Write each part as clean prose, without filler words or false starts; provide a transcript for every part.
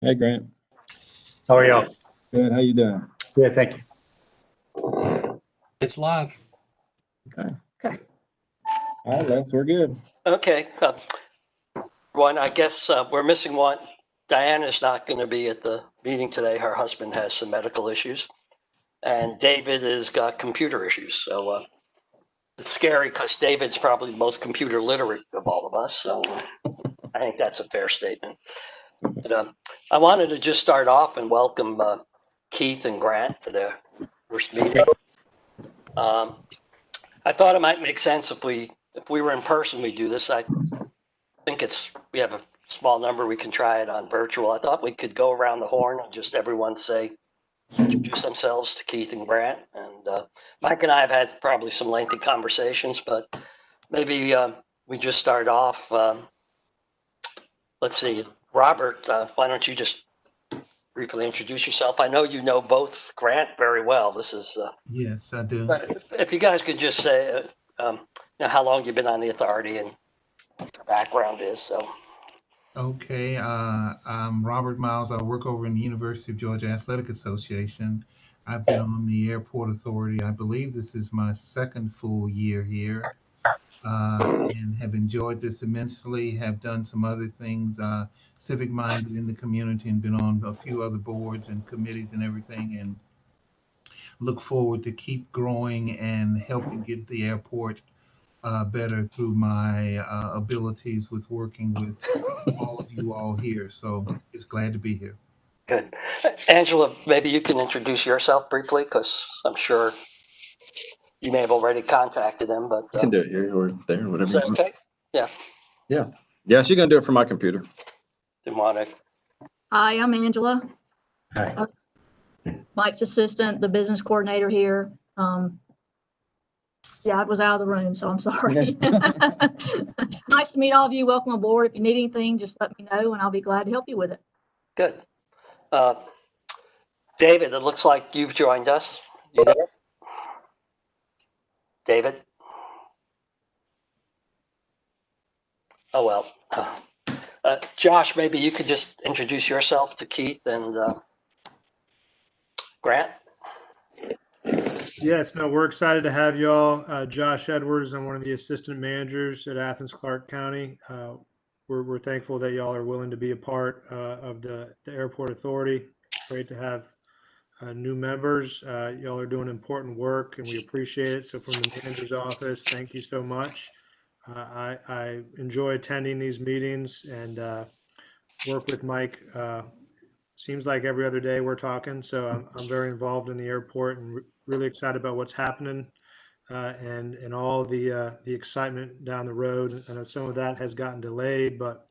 Hey, Grant. How are y'all? Good. How you doing? Good, thank you. It's live. Okay. All right, Les, we're good. Okay. One, I guess we're missing one. Diana's not going to be at the meeting today. Her husband has some medical issues. And David has got computer issues. So it's scary because David's probably the most computer literate of all of us. So I think that's a fair statement. But I wanted to just start off and welcome Keith and Grant to their first meeting. I thought it might make sense if we were in person, we do this. I think we have a small number. We can try it on virtual. I thought we could go around the horn and just everyone introduce themselves to Keith and Grant. And Mike and I have had probably some lengthy conversations, but maybe we just start off. Let's see, Robert, why don't you just briefly introduce yourself? I know you know both Grant very well. This is Yes, I do. but if you guys could just say how long you've been on the authority and what your background is. So. Okay, I'm Robert Miles. I work over in the University of Georgia Athletic Association. I've been on the Airport Authority. I believe this is my second full year here, and have enjoyed this immensely. Have done some other things, civic minded in the community, and been on a few other boards and committees and everything. And look forward to keep growing and helping get the airport better through my abilities with working with all of you all here. So it's glad to be here. Good. Angela, maybe you can introduce yourself briefly because I'm sure you may have already contacted them, but. You can do it here or there, whatever Is you that want. okay? Yeah. Yeah, she's gonna do it from my computer. Didn't want to. Hi, I'm Angela, Hi. Mike's assistant, the business coordinator here. Yeah, I was out of the room, so I'm sorry. Nice to meet all of you. Welcome aboard. If you need anything, just let me know and I'll be glad to help you with it. Good. David, it looks like you've joined us. You there? David? Oh, well. Josh, maybe you could just introduce yourself to Keith and Grant. Yes, no, we're excited to have y'all. Josh Edwards, I'm one of the assistant managers at Athens-Clarke County. We're thankful that y'all are willing to be a part of the Airport Authority. Great to have new members. Y'all are doing important work and we appreciate it. So from the manager's office, thank you so much. I enjoy attending these meetings and work with Mike. Seems like every other day we're talking. So I'm very involved in the airport and really excited about what's happening and all the excitement down the road. I know some of that has gotten delayed, but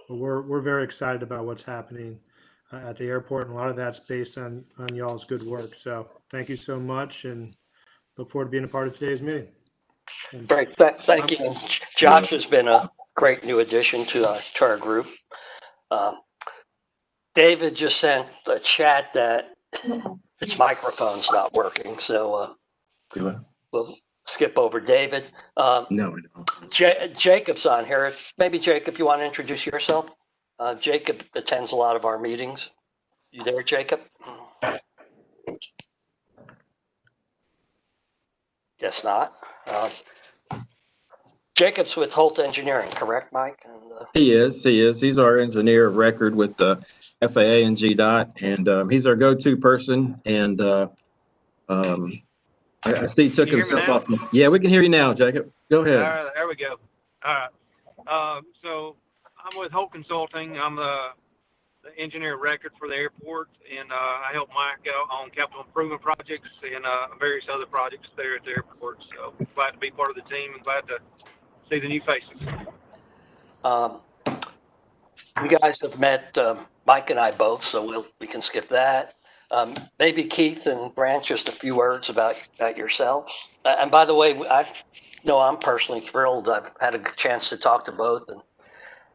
we're very excited about what's happening at the airport, and a lot of that's based on y'all's good work. So thank you so much, and look forward to being a part of today's meeting. And Great. Thank you. Josh has been a great new addition to our group. David just sent a chat that its microphone's not working, so we'll skip over David. No, Jacob's on here. Maybe Jacob, you want to introduce yourself? Jacob attends a lot of our meetings. You there, Jacob? Guess not. Jacob's with Holt Engineering, correct, Mike? And, He is. He's our engineer of record with the FAA and GDOT, and he's our go-to person. And I see he took himself off. Yeah, we can hear you now, Jacob. Go ahead. All right, there we go. All right. So I'm with Holt Consulting. I'm the engineer of record for the airport, and I help Mike out on capital improvement projects and various other projects there at the airport. So glad to be part of the team and glad to see the new faces. You guys have met Mike and I both, so we can skip that. Maybe Keith and Grant, just a few words about yourselves. And by the way, I'm personally thrilled. I've had a chance to talk to both, and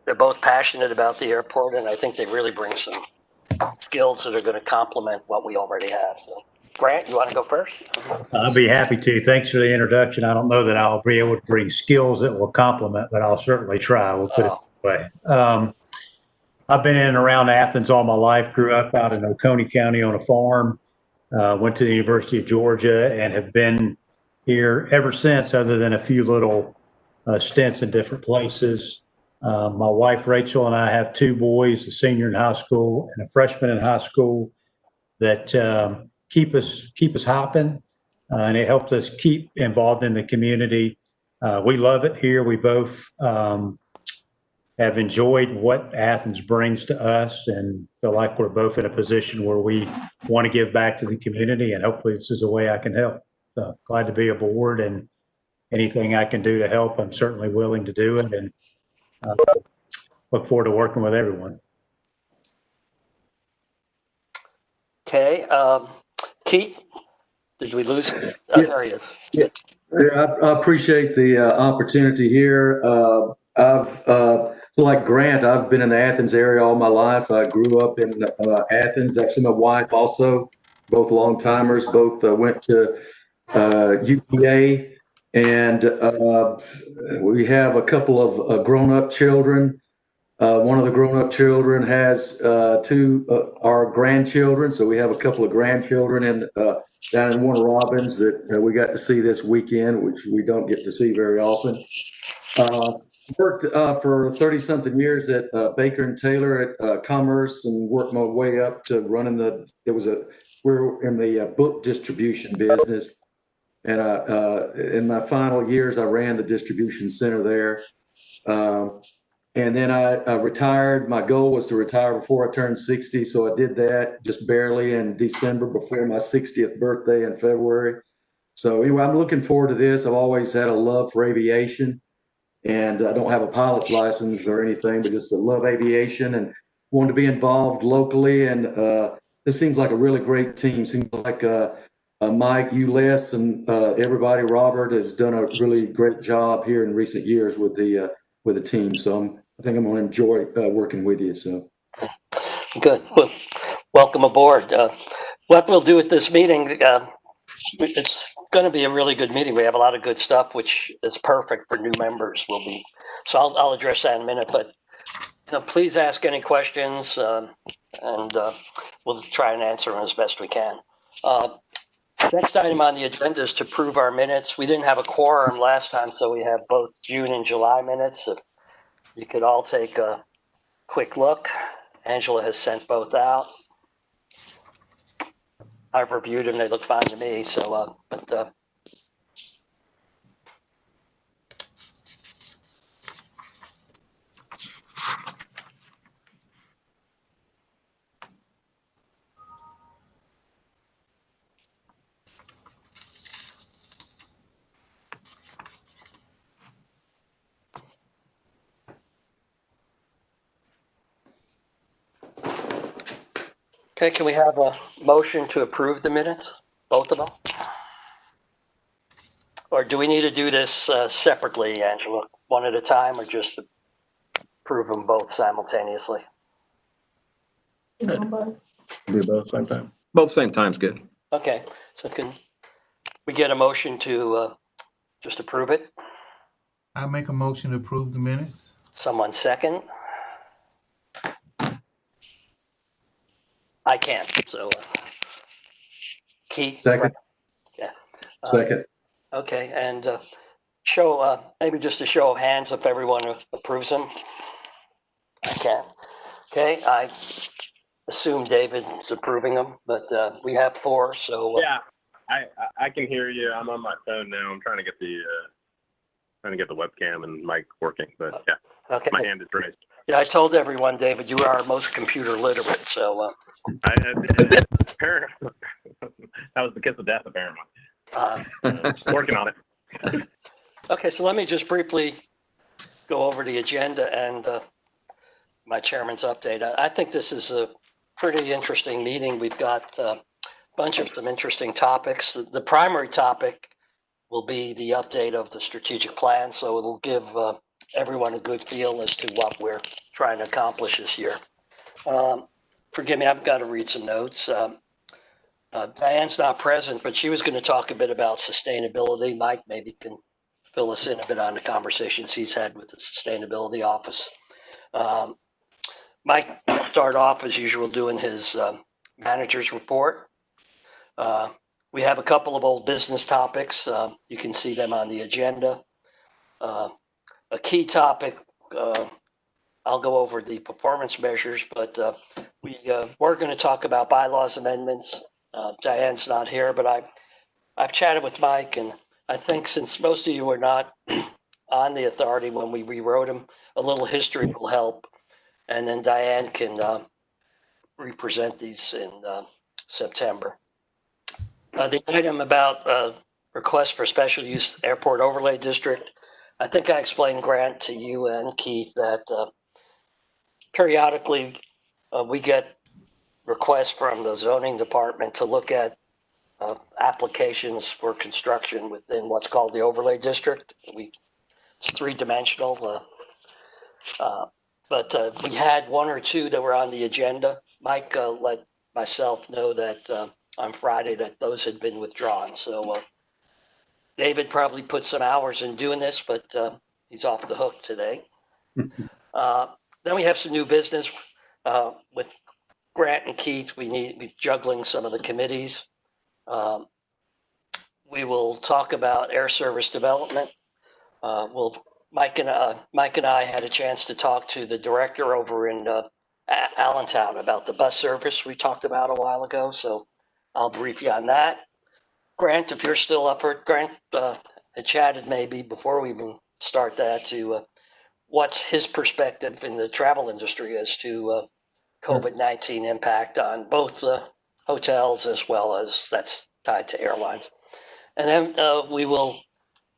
they're both passionate about the airport, and I think they really bring some skills that are going to complement what we already have. So, Grant, you want to go first? I'll be happy to. Thanks for the introduction. I don't know that I'll be able to bring skills that will complement, but I'll certainly try. We'll put it that way. I've been in and around Athens all my life, grew up out in Oconee County on a farm, went to the University of Georgia, and have been here ever since, other than a few little stints in different places. My wife, Rachel, and I have two boys, a senior in high school and a freshman in high school, that keep us hopping, and it helps us keep involved in the community. We love it here. We both have enjoyed what Athens brings to us and feel like we're both in a position where we want to give back to the community, and hopefully this is a way I can help. So glad to be aboard, and anything I can do to help, I'm certainly willing to do it, and look forward to working with everyone. Okay, Keith, did we lose? Yeah. There he is. Yeah, I appreciate the opportunity here. Like Grant, I've been in the Athens area all my life. I grew up in Athens. Actually, my wife also, both long timers, both went to UPA, and we have a couple of grown-up children. One of the grown-up children has two our grandchildren, so we have a couple of grandchildren down in Warner Robins that we got to see this weekend, which we don't get to see very often. Worked for 30-something years at Baker and Taylor at Commerce, and worked my way up to running we're in the book distribution business. And in my final years, I ran the distribution center there. And then I retired. My goal was to retire before I turned 60. So I did that just barely in December before my 60th birthday in February. So anyway, I'm looking forward to this. I've always had a love for aviation, and I don't have a pilot's license or anything, but just love aviation and wanted to be involved locally. And this seems like a really great team. Seems like Mike, you, Les, and everybody, Robert, has done a really great job here in recent years with the team. So I think I'm going to enjoy working with you. So Good. Well, welcome aboard. What we'll do at this meeting, it's going to be a really good meeting. We have a lot of good stuff, which is perfect for new members. So I'll address that in a minute. But please ask any questions, and we'll try and answer them as best we can. Next item on the agenda is to approve our minutes. We didn't have a quorum last time, so we have both June and July minutes. If you could all take a quick look. Angela has sent both out. I've reviewed them. They look fine to me. So, okay, can we have a motion to approve the minutes, both of them? Or do we need to do this separately, Angela, one at a time, or just approve them both simultaneously? Do both same time. Both same time's good. Okay, so can we get a motion to just approve it? I make a motion to approve the minutes. Someone second? I can't, so Keith? second. Yeah. Second. Okay, and maybe just a show of hands if everyone approves them. I can. Okay, I assume David is approving them, but we have four, so. Yeah, I can hear you. I'm on my phone now. I'm trying to get the webcam and mic working, but yeah, Okay. my hand is raised. Yeah, I told everyone, David, you are most computer literate, so. That was the kiss of death, apparently. Working on it. Okay, so let me just briefly go over the agenda and my chairman's update. I think this is a pretty interesting meeting. We've got a bunch of some interesting topics. The primary topic will be the update of the strategic plan, so it'll give everyone a good feel as to what we're trying to accomplish this year. Forgive me, I've got to read some notes. Diane's not present, but she was going to talk a bit about sustainability. Mike maybe can fill us in a bit on the conversations he's had with the sustainability office. Mike will start off as usual doing his manager's report. We have a couple of old business topics. You can see them on the agenda. A key topic, I'll go over the performance measures, but we're going to talk about bylaws amendments. Diane's not here, but I've chatted with Mike, and I think since most of you were not on the authority when we rewrote them, a little history will help. And then Diane can represent these in September. The item about request for special use airport overlay district, I think I explained, Grant, to you and Keith that periodically we get requests from the zoning department to look at applications for construction within what's called the overlay district. It's three-dimensional, but we had one or two that were on the agenda. Mike let myself know that on Friday that those had been withdrawn. So David probably put some hours in doing this, but he's off the hook today. Then we have some new business with Grant and Keith. We juggling some of the committees. We will talk about air service development. Mike and I had a chance to talk to the director over in Allentown about the bus service we talked about a while ago. So I'll brief you on that. Grant, if you're still up for it, Grant had chatted maybe before we even start that to what's his perspective in the travel industry as to COVID-19 impact on both the hotels as well as that's tied to airlines. And then we will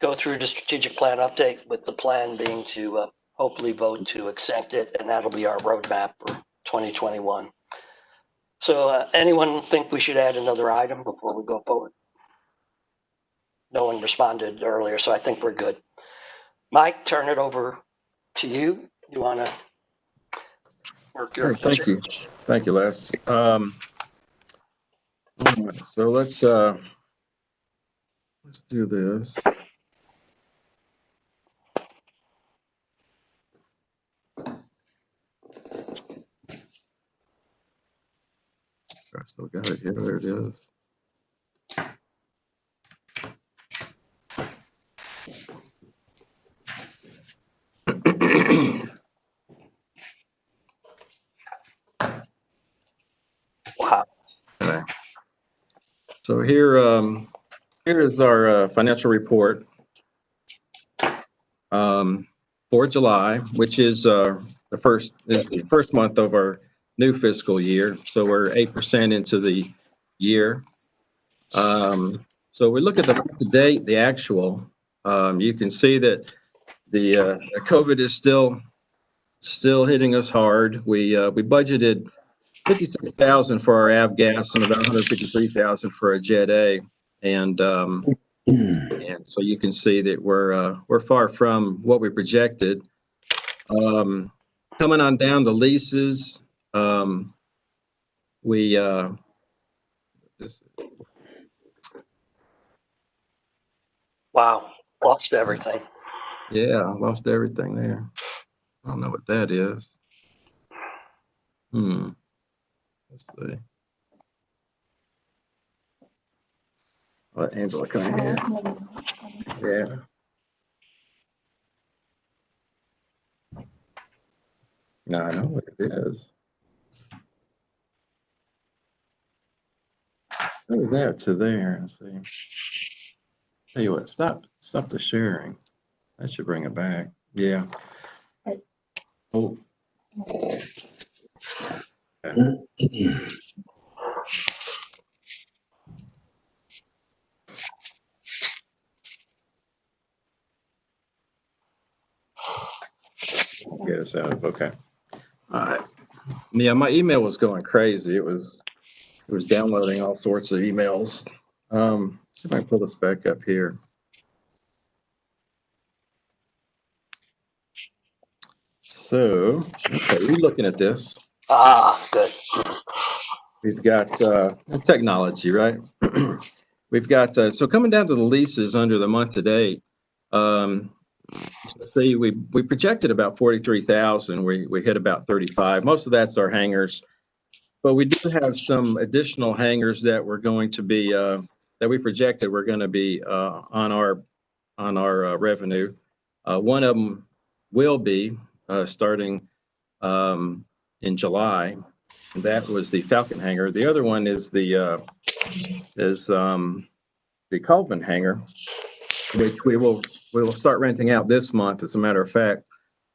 go through the strategic plan update, with the plan being to hopefully vote to accept it, and that'll be our roadmap for 2021. So anyone think we should add another item before we go forward? No one responded earlier, so I think we're good. Mike, turn it over to you. You want to work your Thank you. Thank you, Les. So let's do this. I still got it here. There it is. Wow. Okay. So here is our financial report for July, which is the first month of our new fiscal year. So we're 8% into the year. So we look at the month to date, the actual. You can see that the COVID is still hitting us hard. We budgeted 56,000 for our avgas and about 153,000 for a Jet A, and so you can see that we're far from what we projected. Coming on down the leases, Wow, lost everything. Yeah, lost everything there. I don't know what that is. Let's see. Let Angela come in here. Yeah. No, I know what it is. Move that to there. Let's see. Tell you what, stop the sharing. That should bring it back. Yeah. Oh. Okay. Get us out of okay. All right. Yeah, my email was going crazy. It was downloading all sorts of emails. See if I can pull this back up here. So, okay, we're looking at this. Ah, good. We've got technology, right? We've got so coming down to the leases under the month to date. see, we projected about 43,000. We hit about 35. Most of that's our hangars, but we do have some additional hangars that we're going to be that we projected were going to be on our revenue. One of them will be starting in July, and that was the Falcon hangar. The other one is the Colvin hangar, which we will start renting out this month, as a matter of fact,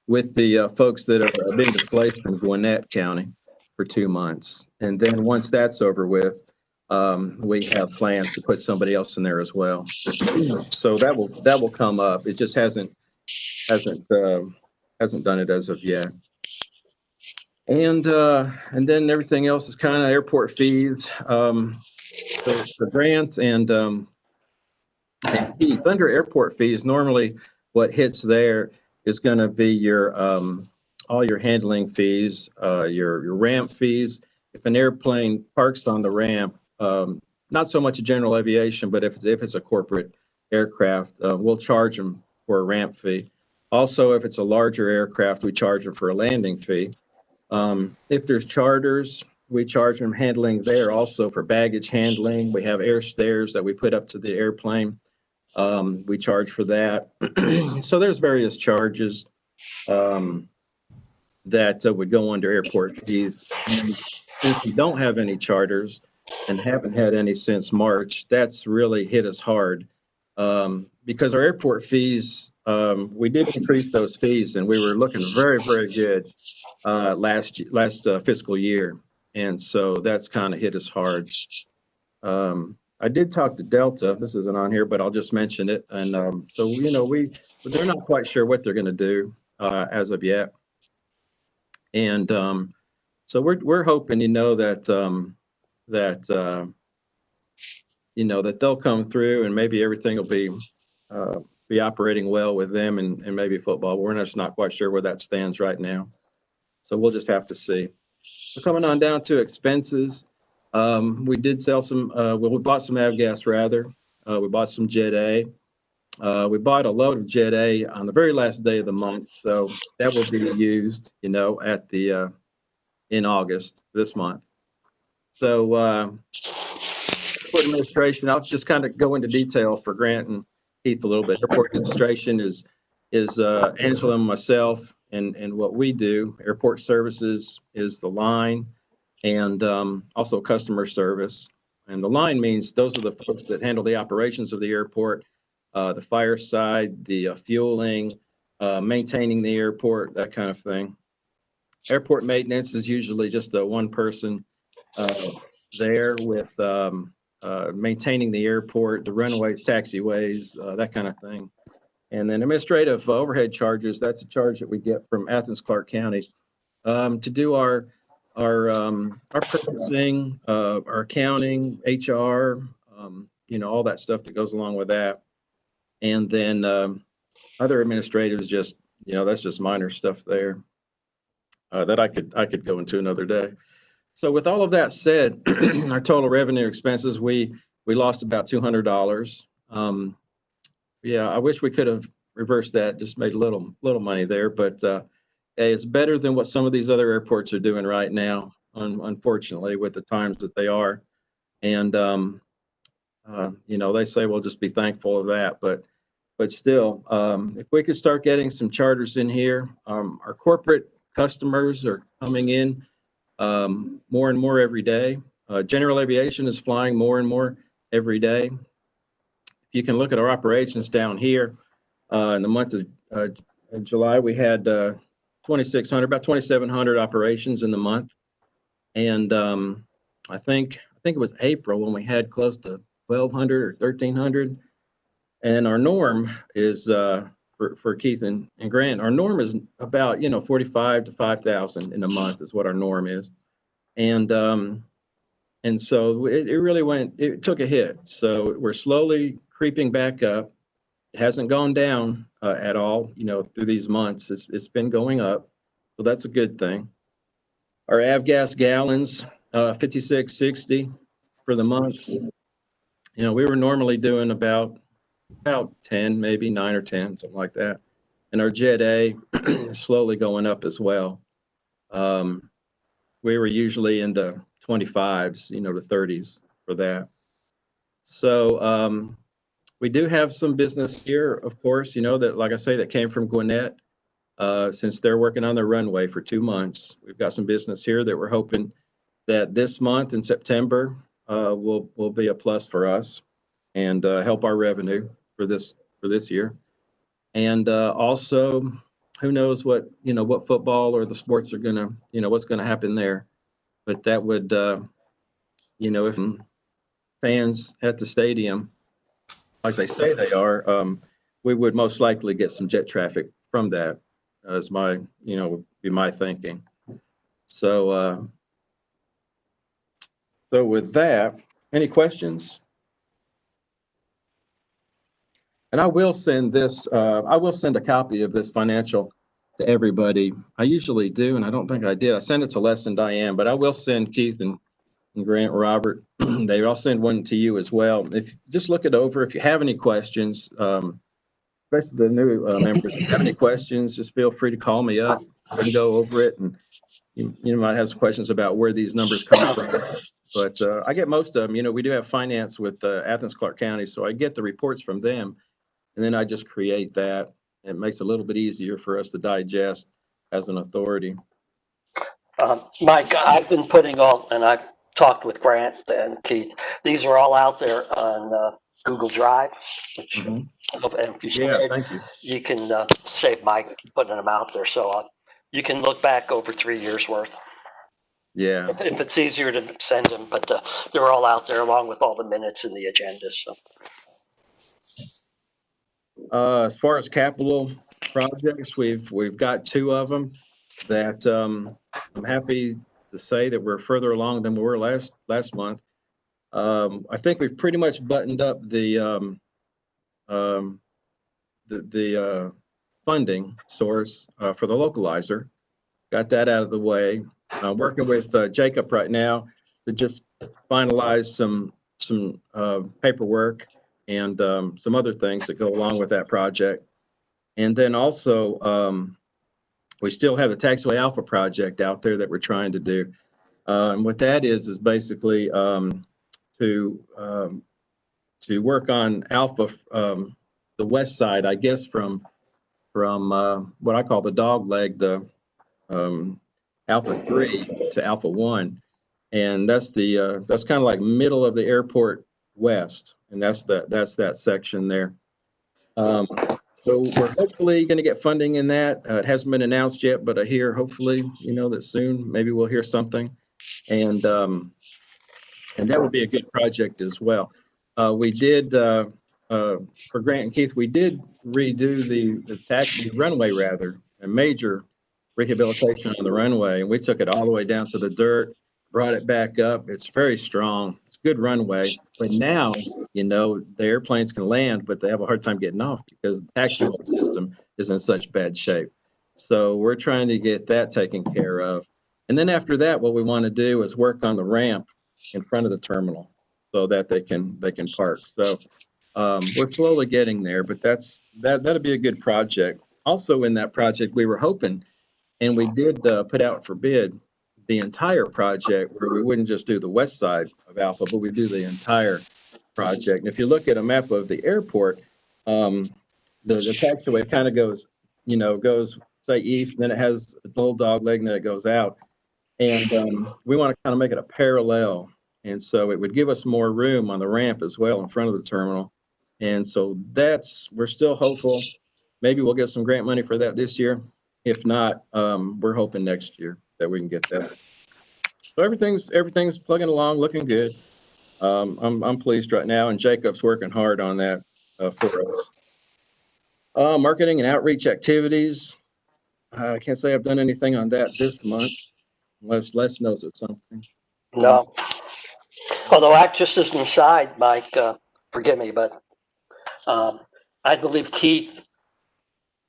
with the folks that are being displaced from Gwinnett County for 2 months. And then once that's over with, we have plans to put somebody else in there as well. So that will come up. It just hasn't done it as of yet. And then everything else is kind of airport fees. The grant and Keith, under airport fees, normally what hits there is going to be your all your handling fees, your ramp fees. If an airplane parks on the ramp, not so much a general aviation, but if it's a corporate aircraft, we'll charge them for a ramp fee. Also, if it's a larger aircraft, we charge them for a landing fee. If there's charters, we charge them handling there also for baggage handling. We have air stairs that we put up to the airplane. We charge for that. So there's various charges that would go under airport fees. And since we don't have any charters and haven't had any since March, that's really hit us hard because our airport fees, we did increase those fees and we were looking very, very good last fiscal year. And so that's kind of hit us hard. I did talk to Delta. This isn't on here, but I'll just mention it. And so, they're not quite sure what they're going to do as of yet. And so we're hoping, that that they'll come through and maybe everything will be operating well with them and maybe football. We're just not quite sure where that stands right now. So we'll just have to see. So coming on down to expenses, we did sell some, we bought some avgas rather. We bought some Jet A. We bought a load of Jet A on the very last day of the month. So that will be used, at the, in August this month. So airport administration, I'll just kind of go into detail for Grant and Keith a little bit. Airport administration is Angela and myself and what we do. Airport services is the line and also customer service. And the line means those are the folks that handle the operations of the airport, the fire side, the fueling, maintaining the airport, that kind of thing. Airport maintenance is usually just a one person there with maintaining the airport, the runways, taxiways, that kind of thing. And then administrative overhead charges, that's a charge that we get from Athens-Clarke County to do our purchasing, our accounting, HR, all that stuff that goes along with that. And then other administrative is just, that's just minor stuff there that I could go into another day. So with all of that said, our total revenue expenses, we lost about $200. Yeah, I wish we could have reversed that, just made a little money there, but it's better than what some of these other airports are doing right now, unfortunately, with the times that they are. And, they say we'll just be thankful of that, but still, if we could start getting some charters in here, our corporate customers are coming in more and more every day. General aviation is flying more and more every day. If you can look at our operations down here, in the month of July, we had 2,600, about 2,700 operations in the month. And I think it was April when we had close to 1,200 or 1,300. And our norm is for Keith and Grant, our norm is about 45 to 5,000 in a month is what our norm is. And so it took a hit. So we're slowly creeping back up. It hasn't gone down at all, through these months. It's been going up. So that's a good thing. Our avgas gallons, 5660 for the month. We were normally doing about 10, maybe 9 or 10, something like that. And our Jet A is slowly going up as well. We were usually in the 25s, you know, to 30s for that. So we do have some business here, of course, you know, that, like I say, that came from Gwinnett. Since they're working on their runway for 2 months, we've got some business here that we're hoping that this month in September will be a plus for us and help our revenue for this year. And also, who knows what, you know, what football or the sports are gonna, you know, what's gonna happen there. But that would, you know, if fans at the stadium, like they say they are, we would most likely get some jet traffic from that, as my, you know, would be my thinking. So, so with that, any questions? And I will send this, I will send a copy of this financial to everybody. I usually do, and I don't think I did. I sent it to Les and Diane, but I will send Keith and Grant, Robert. I'll send one to you as well. If just look it over, if you have any questions, especially the new members, if you have any questions, just feel free to call me up. We can go over it, and you might have some questions about where these numbers come from. But I get most of them. You know, we do have finance with Athens-Clarke County, so I get the reports from them. And then I just create that. It makes it a little bit easier for us to digest as an authority. Mike, I've been putting all, and I've talked with Grant and Keith, these are all out there on Google Drive, which, and if you Yeah, share it, thank you. you can save Mike putting them out there. So you can look back over 3 years worth. Yeah. If it's easier to send them, but they're all out there along with all the minutes and the agendas. So. As far as capital projects, we've got 2 of them that I'm happy to say that we're further along than we were last month. I think we've pretty much buttoned up the funding source for the localizer. Got that out of the way. Working with Jacob right now to just finalize some paperwork and some other things that go along with that project. And then also, we still have the Taxiway Alpha project out there that we're trying to do. And what that is basically to work on Alpha, the west side, I guess, from what I call the dog leg, the Alpha 3 to Alpha 1. And that's that's kind of like middle of the airport west. And that's that section there. So we're hopefully going to get funding in that. It hasn't been announced yet, but I hear hopefully, you know, that soon maybe we'll hear something. And that would be a good project as well. We did for Grant and Keith, we did redo the runway, rather, a major rehabilitation on the runway, and we took it all the way down to the dirt, brought it back up. It's very strong. It's good runway. But now, you know, the airplanes can land, but they have a hard time getting off because the taxiway system is in such bad shape. So we're trying to get that taken care of. And then after that, what we want to do is work on the ramp in front of the terminal so that they can park. So we're slowly getting there, but that'll be a good project. Also in that project, we were hoping, and we did put out for bid the entire project where we wouldn't just do the west side of Alpha, but we do the entire project. And if you look at a map of the airport, the taxiway kind of goes, you know, say east, and then it has a little dog leg, and then it goes out. And we want to kind of make it a parallel. And so it would give us more room on the ramp as well in front of the terminal. And so we're still hopeful. Maybe we'll get some grant money for that this year. If not, we're hoping next year that we can get that. So everything's plugging along, looking good. I'm pleased right now, and Jacob's working hard on that for us. Marketing and outreach activities. I can't say I've done anything on that this month, unless Les knows of something. No. Although just as an aside, Mike, forgive me, but I believe Keith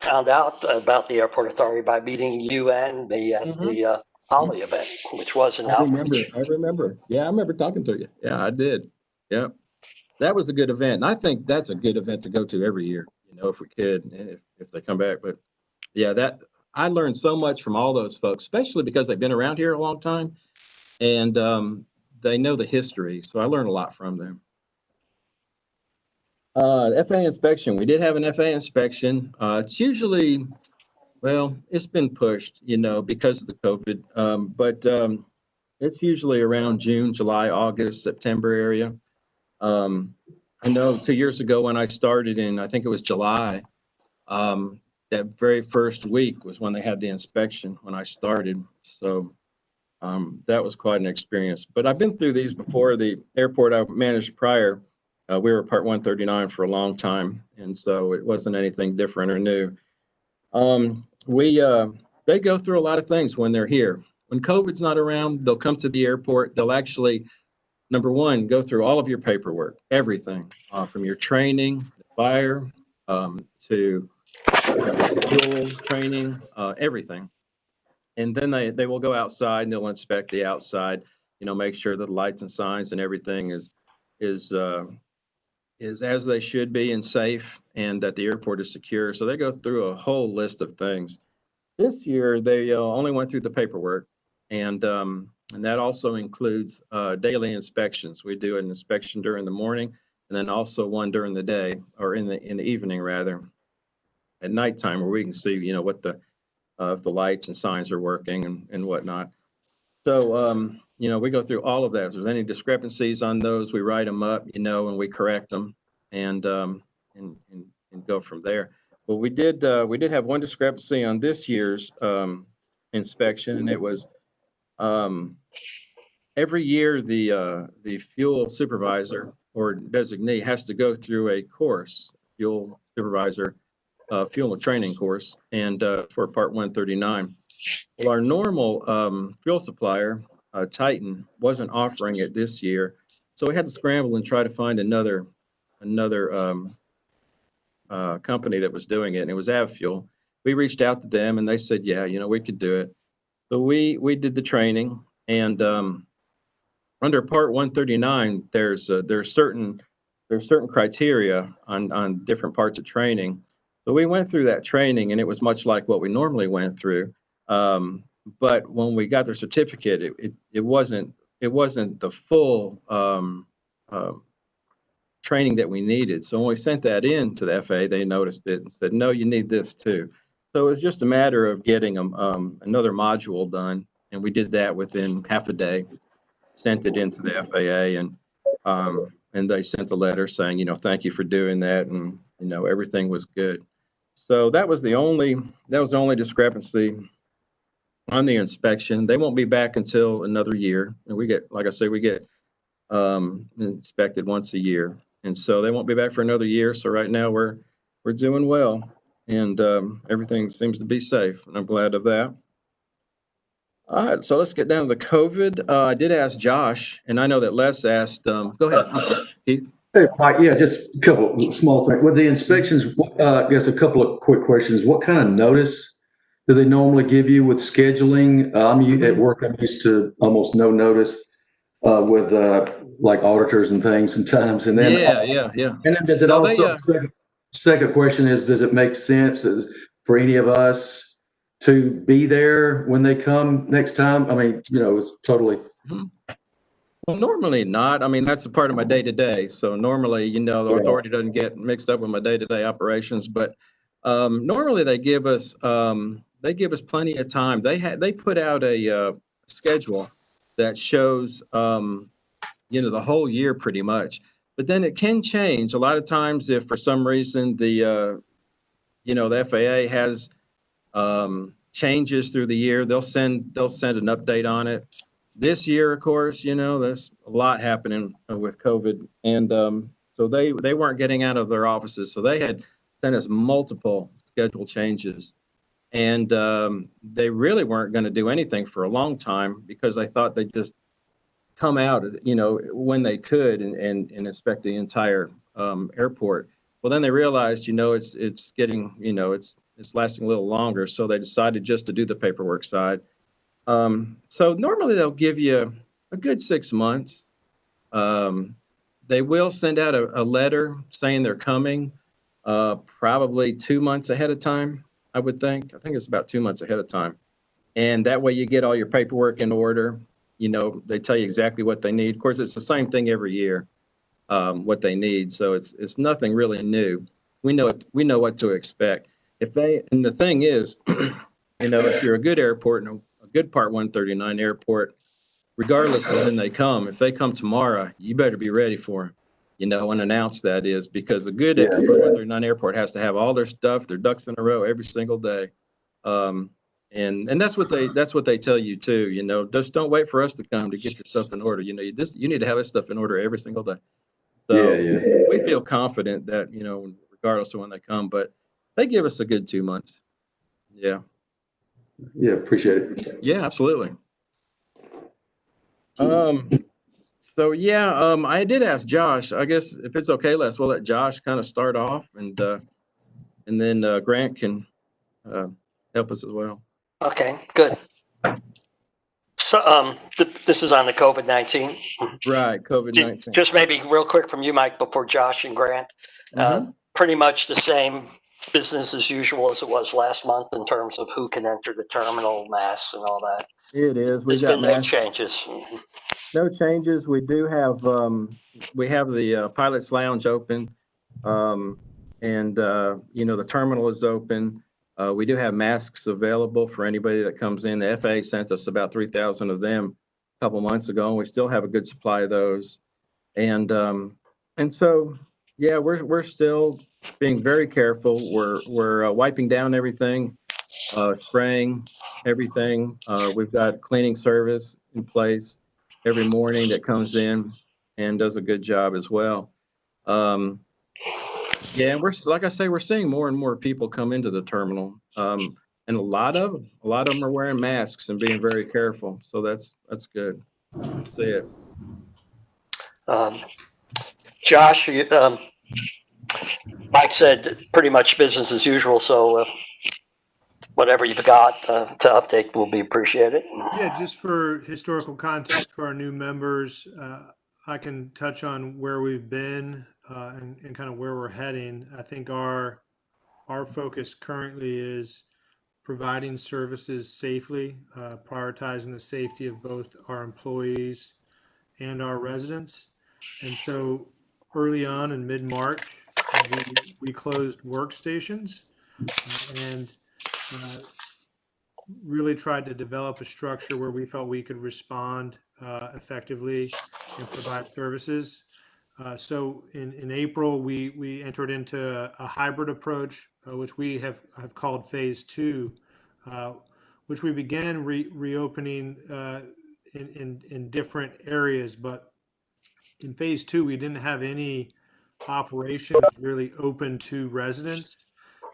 found out about the airport authority by meeting you and me at the Holly event, which was an outreach. I remember. Yeah, I remember talking to you. Yeah, I did. Yeah, that was a good event. And I think that's a good event to go to every year, you know, if we could, if they come back. But yeah, that I learned so much from all those folks, especially because they've been around here a long time and they know the history. So I learned a lot from them. FAA inspection. We did have an FAA inspection. It's usually, well, it's been pushed, because of the COVID. But it's usually around June, July, August, September area. Um, I know 2 years ago when I started in, I think it was July, that very first week was when they had the inspection when I started. So that was quite an experience. But I've been through these before. The airport I managed prior, we were Part 139 for a long time, and so it wasn't anything different or new. We They go through a lot of things when they're here. When COVID's not around, they'll come to the airport. They'll actually, number one, go through all of your paperwork, everything, from your training, the fire, to fuel training, everything. And then they will go outside and they'll inspect the outside, make sure that the lights and signs and everything is uh, is as they should be and safe, and that the airport is secure. So they go through a whole list of things. This year they only went through the paperwork, and that also includes daily inspections. We do an inspection during the morning, and then also one during the day, or in the evening rather, at nighttime, where we can see what the if the lights and signs are working and whatnot. So, we go through all of that. If there's any discrepancies on those, we write them up, and we correct them and, and go from there. Well, we did have one discrepancy on this year's, inspection, and it was, um, every year the fuel supervisor or designee has to go through a course, fuel supervisor, fuel training course, and, for Part 139. Well, our normal fuel supplier, Titan, wasn't offering it this year, so we had to scramble and try to find another company that was doing it, and it was Avfuel. We reached out to them, and they said, "Yeah, we could do it." So we did the training, and under Part 139, there's certain criteria on different parts of training. So we went through that training, and it was much like what we normally went through. Um, but when we got the certificate, it wasn't the full uh, training that we needed. So when we sent that in to the FAA, they noticed it and said, "No, you need this too." So it was just a matter of getting another module done, and we did that within half a day. Sent it into the FAA, and they sent a letter saying, thank you for doing that, and everything was good. So that was the only discrepancy on the inspection. They won't be back until another year, and like I say, we get inspected once a year, and so they won't be back for another year. So right now we're doing well, and everything seems to be safe, and I'm glad of that. All right, so let's get down to the COVID. I did ask Josh, and I know that Les asked. Go ahead, I'm sorry, Keith. Hey, Mike, yeah, just a couple of small things. With the inspections, I guess a couple of quick questions. What kind of notice do they normally give you with scheduling? At work, I'm used to almost no notice with like auditors and things sometimes. And then, Yeah. and then does it No, they also, second question is, does it make sense for any of us to be there when they come next time? I mean, it's totally. Mhm. Well, normally not. I mean, that's a part of my day to day. So normally, the authority doesn't get mixed up with my day to day operations. But normally they give us plenty of time. They put out a schedule that shows the whole year pretty much. But then it can change a lot of times if for some reason the FAA has changes through the year. They'll send an update on it. This year, of course, there's a lot happening with COVID, and so they weren't getting out of their offices, so they had sent us multiple schedule changes, and they really weren't going to do anything for a long time because they thought they'd just come out, when they could and inspect the entire airport. Well, then they realized, it's getting, it's lasting a little longer, so they decided just to do the paperwork side. So normally they'll give you a good 6 months. Um, they will send out a letter saying they're coming, probably 2 months ahead of time. I would think. I think it's about 2 months ahead of time. And that way you get all your paperwork in order. They tell you exactly what they need. Of course, it's the same thing every year, what they need. So it's nothing really new. We know what to expect. And the thing is, if you're a good airport and a good Part 139 airport, regardless of when they come, if they come tomorrow, you better be ready for them, and announce that is because a good Yeah. 139 airport has to have all their stuff, their ducks in a row every single day. Um, and that's what they tell you too, just don't wait for us to come to get your stuff in order. You need to have this stuff in order every single day. So Yeah. we feel confident that, regardless of when they come, but they give us a good 2 months. Yeah. Yeah. Appreciate it. Yeah, absolutely. So yeah, I did ask Josh. I guess if it's okay, we'll let Josh kind of start off, and then Grant can uh, help us as well. Okay, good. So this is on the COVID-19. Right, COVID-19. Just maybe real quick from you, Mike, before Josh and Grant. Pretty much the same business as usual as it was last month in terms of who can enter the terminal, masks, and all that. It is. We've There's got been no masks. changes. No changes. We do have the pilot's lounge open, and the terminal is open. We do have masks available for anybody that comes in. The FAA sent us about 3,000 of them a couple months ago, and we still have a good supply of those. And so yeah, we're still being very careful. We're wiping down everything, spraying everything. We've got cleaning service in place every morning that comes in and does a good job as well. Yeah, like I say, we're seeing more and more people come into the terminal, and a lot of them are wearing masks and being very careful. So that's good. That's it. Josh, Mike said pretty much business as usual. So whatever you've got to update will be appreciated. Yeah, just for historical context for our new members, I can touch on where we've been and kind of where we're heading. I think our focus currently is providing services safely, prioritizing the safety of both our employees and our residents. And so early on in mid-March, we closed workstations and really tried to develop a structure where we felt we could respond effectively and provide services. So in April, we entered into a hybrid approach, which we have called phase two, which we began reopening in different areas. But in phase two, we didn't have any operations really open to residents.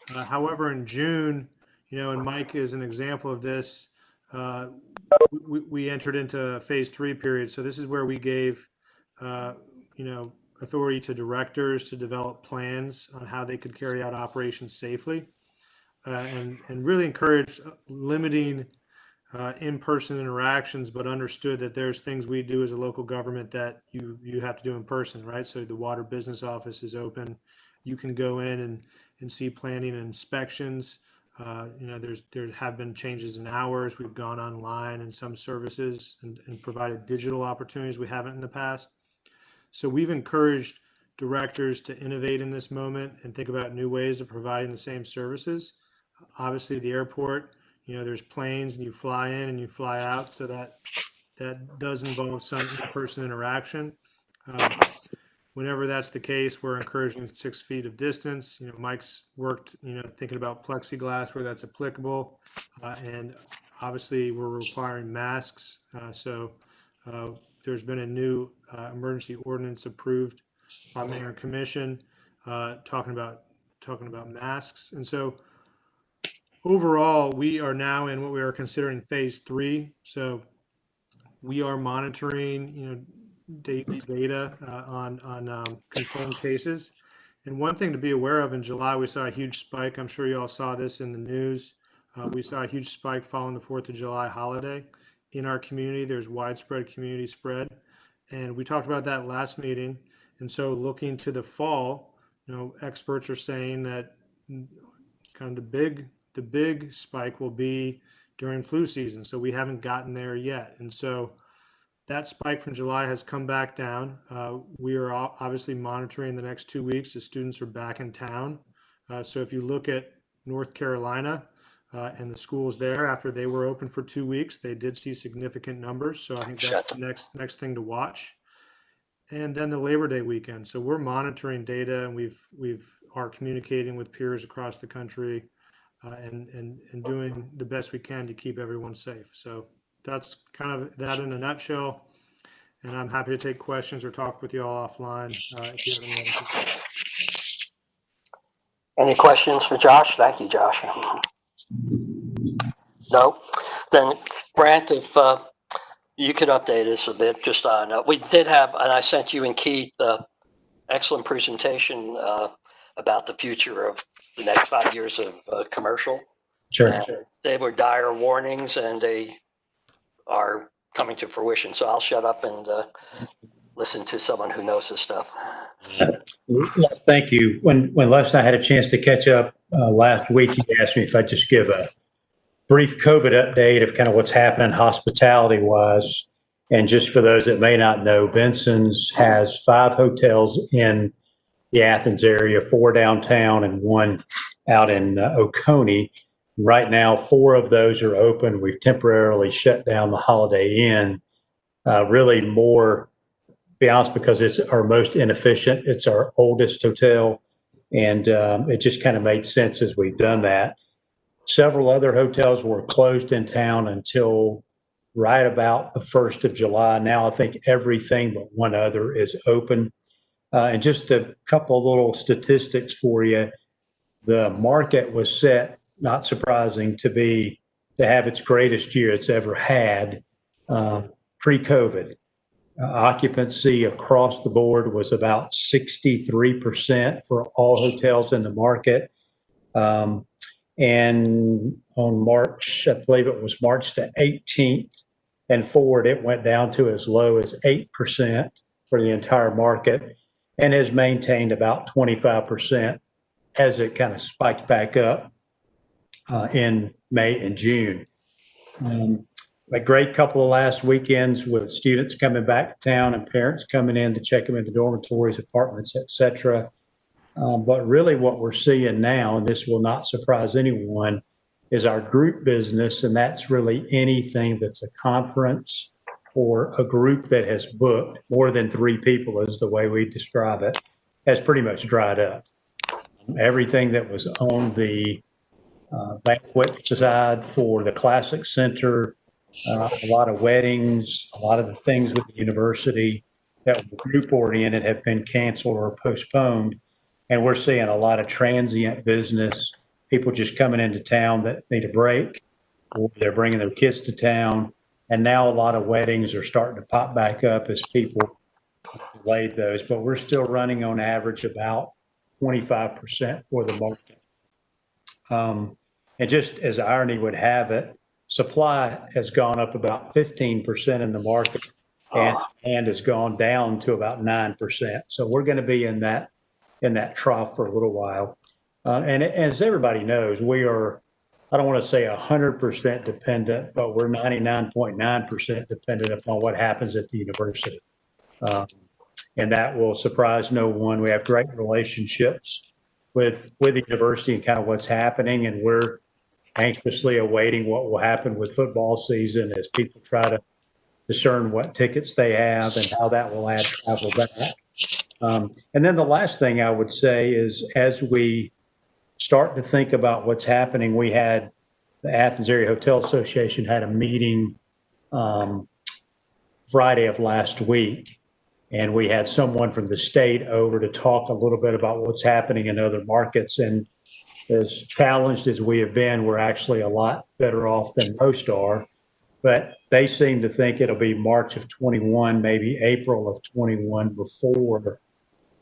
However, in June, and Mike is an example of this, we entered into a phase three period. So this is where we gave, authority to directors to develop plans on how they could carry out operations safely, and really encouraged limiting in-person interactions, but understood that there's things we do as a local government that you have to do in person, right? So the water business office is open. You can go in and see planning and inspections. There have been changes in hours. We've gone online in some services and provided digital opportunities we haven't in the past. So we've encouraged directors to innovate in this moment and think about new ways of providing the same services. Obviously, the airport, there's planes and you fly in and you fly out, so that does involve some in-person interaction. Whenever that's the case, we're encouraging 6 feet of distance. Mike's worked, thinking about plexiglass where that's applicable, and obviously we're requiring masks. So there's been a new emergency ordinance approved by Mayor and Commission talking about masks, and so overall, we are now in what we are considering phase three. So we are monitoring, daily data on confirmed cases. And one thing to be aware of, in July, we saw a huge spike. I'm sure you all saw this in the news. We saw a huge spike following the 4th of July holiday in our community. There's widespread community spread. And we talked about that last meeting. And so looking to the fall, experts are saying that kind of the big spike will be during flu season. So we haven't gotten there yet. And so that spike from July has come back down. We are obviously monitoring the next 2 weeks as students are back in town. So if you look at North Carolina and the schools there, after they were open for 2 weeks, they did see significant numbers. So I think that's the next thing to watch. And then the Labor Day weekend. So we're monitoring data, and we've are communicating with peers across the country, and doing the best we can to keep everyone safe. So that's kind of that in a nutshell. And I'm happy to take questions or talk with you all offline if you have any other questions. Any questions for Josh? Thank you, Josh. No? Then Grant, if you could update us a bit just on, we did have, and I sent you and Keith excellent presentation about the future of the next 5 years of commercial. Sure. They were dire warnings, and they are coming to fruition. So I'll shut up and listen to someone who knows this stuff. Thank you. When Les and I had a chance to catch up last week, he asked me if I'd just give a brief COVID update of kind of what's happening hospitality-wise. And just for those that may not know, Benson's has 5 hotels in the Athens area, 4 downtown and 1 out in Oconee. Right now, 4 of those are open. We've temporarily shut down the Holiday Inn, really more, to be honest, because it's our most inefficient. It's our oldest hotel, and it just kind of made sense as we've done that. Several other hotels were closed in town until right about the 1st of July. Now I think everything but 1 other is open. And just a couple little statistics for you. The market was set, not surprising, to have its greatest year it's ever had pre-COVID. Occupancy across the board was about 63% for all hotels in the market. And on March, I believe it was March the 18th and forward, it went down to as low as 8% for the entire market, and has maintained about 25% as it kind of spiked back up in May and June. A great couple of last weekends with students coming back to town and parents coming in to check them into dormitories, apartments, et cetera. But really what we're seeing now, and this will not surprise anyone, is our group business, and that's really anything that's a conference or a group that has booked more than 3 people, is the way we describe it, has pretty much dried up. Everything that was on the banquet side for the Classic Center, a lot of weddings, a lot of the things with the university that were group oriented have been canceled or postponed. And we're seeing a lot of transient business, people just coming into town that need a break, or they're bringing their kids to town. And now a lot of weddings are starting to pop back up as people delayed those, but we're still running on average about 25% for the market. And just as irony would have it, supply has gone up about 15% in the market, and has gone down to about 9%. So we're going to be in that trough for a little while. And as everybody knows, we are, I don't want to say 100% dependent, but we're 99.9% dependent upon what happens at the university. And that will surprise no one. We have great relationships with the university and kind of what's happening, and we're anxiously awaiting what will happen with football season as people try to discern what tickets they have and how that will add travel back. And then the last thing I would say is, as we start to think about what's happening, we had the Athens Area Hotel Association had a meeting Friday of last week, and we had someone from the state over to talk a little bit about what's happening in other markets. And as challenged as we have been, we're actually a lot better off than most are. But they seem to think it'll be March of 21, maybe April of 21, before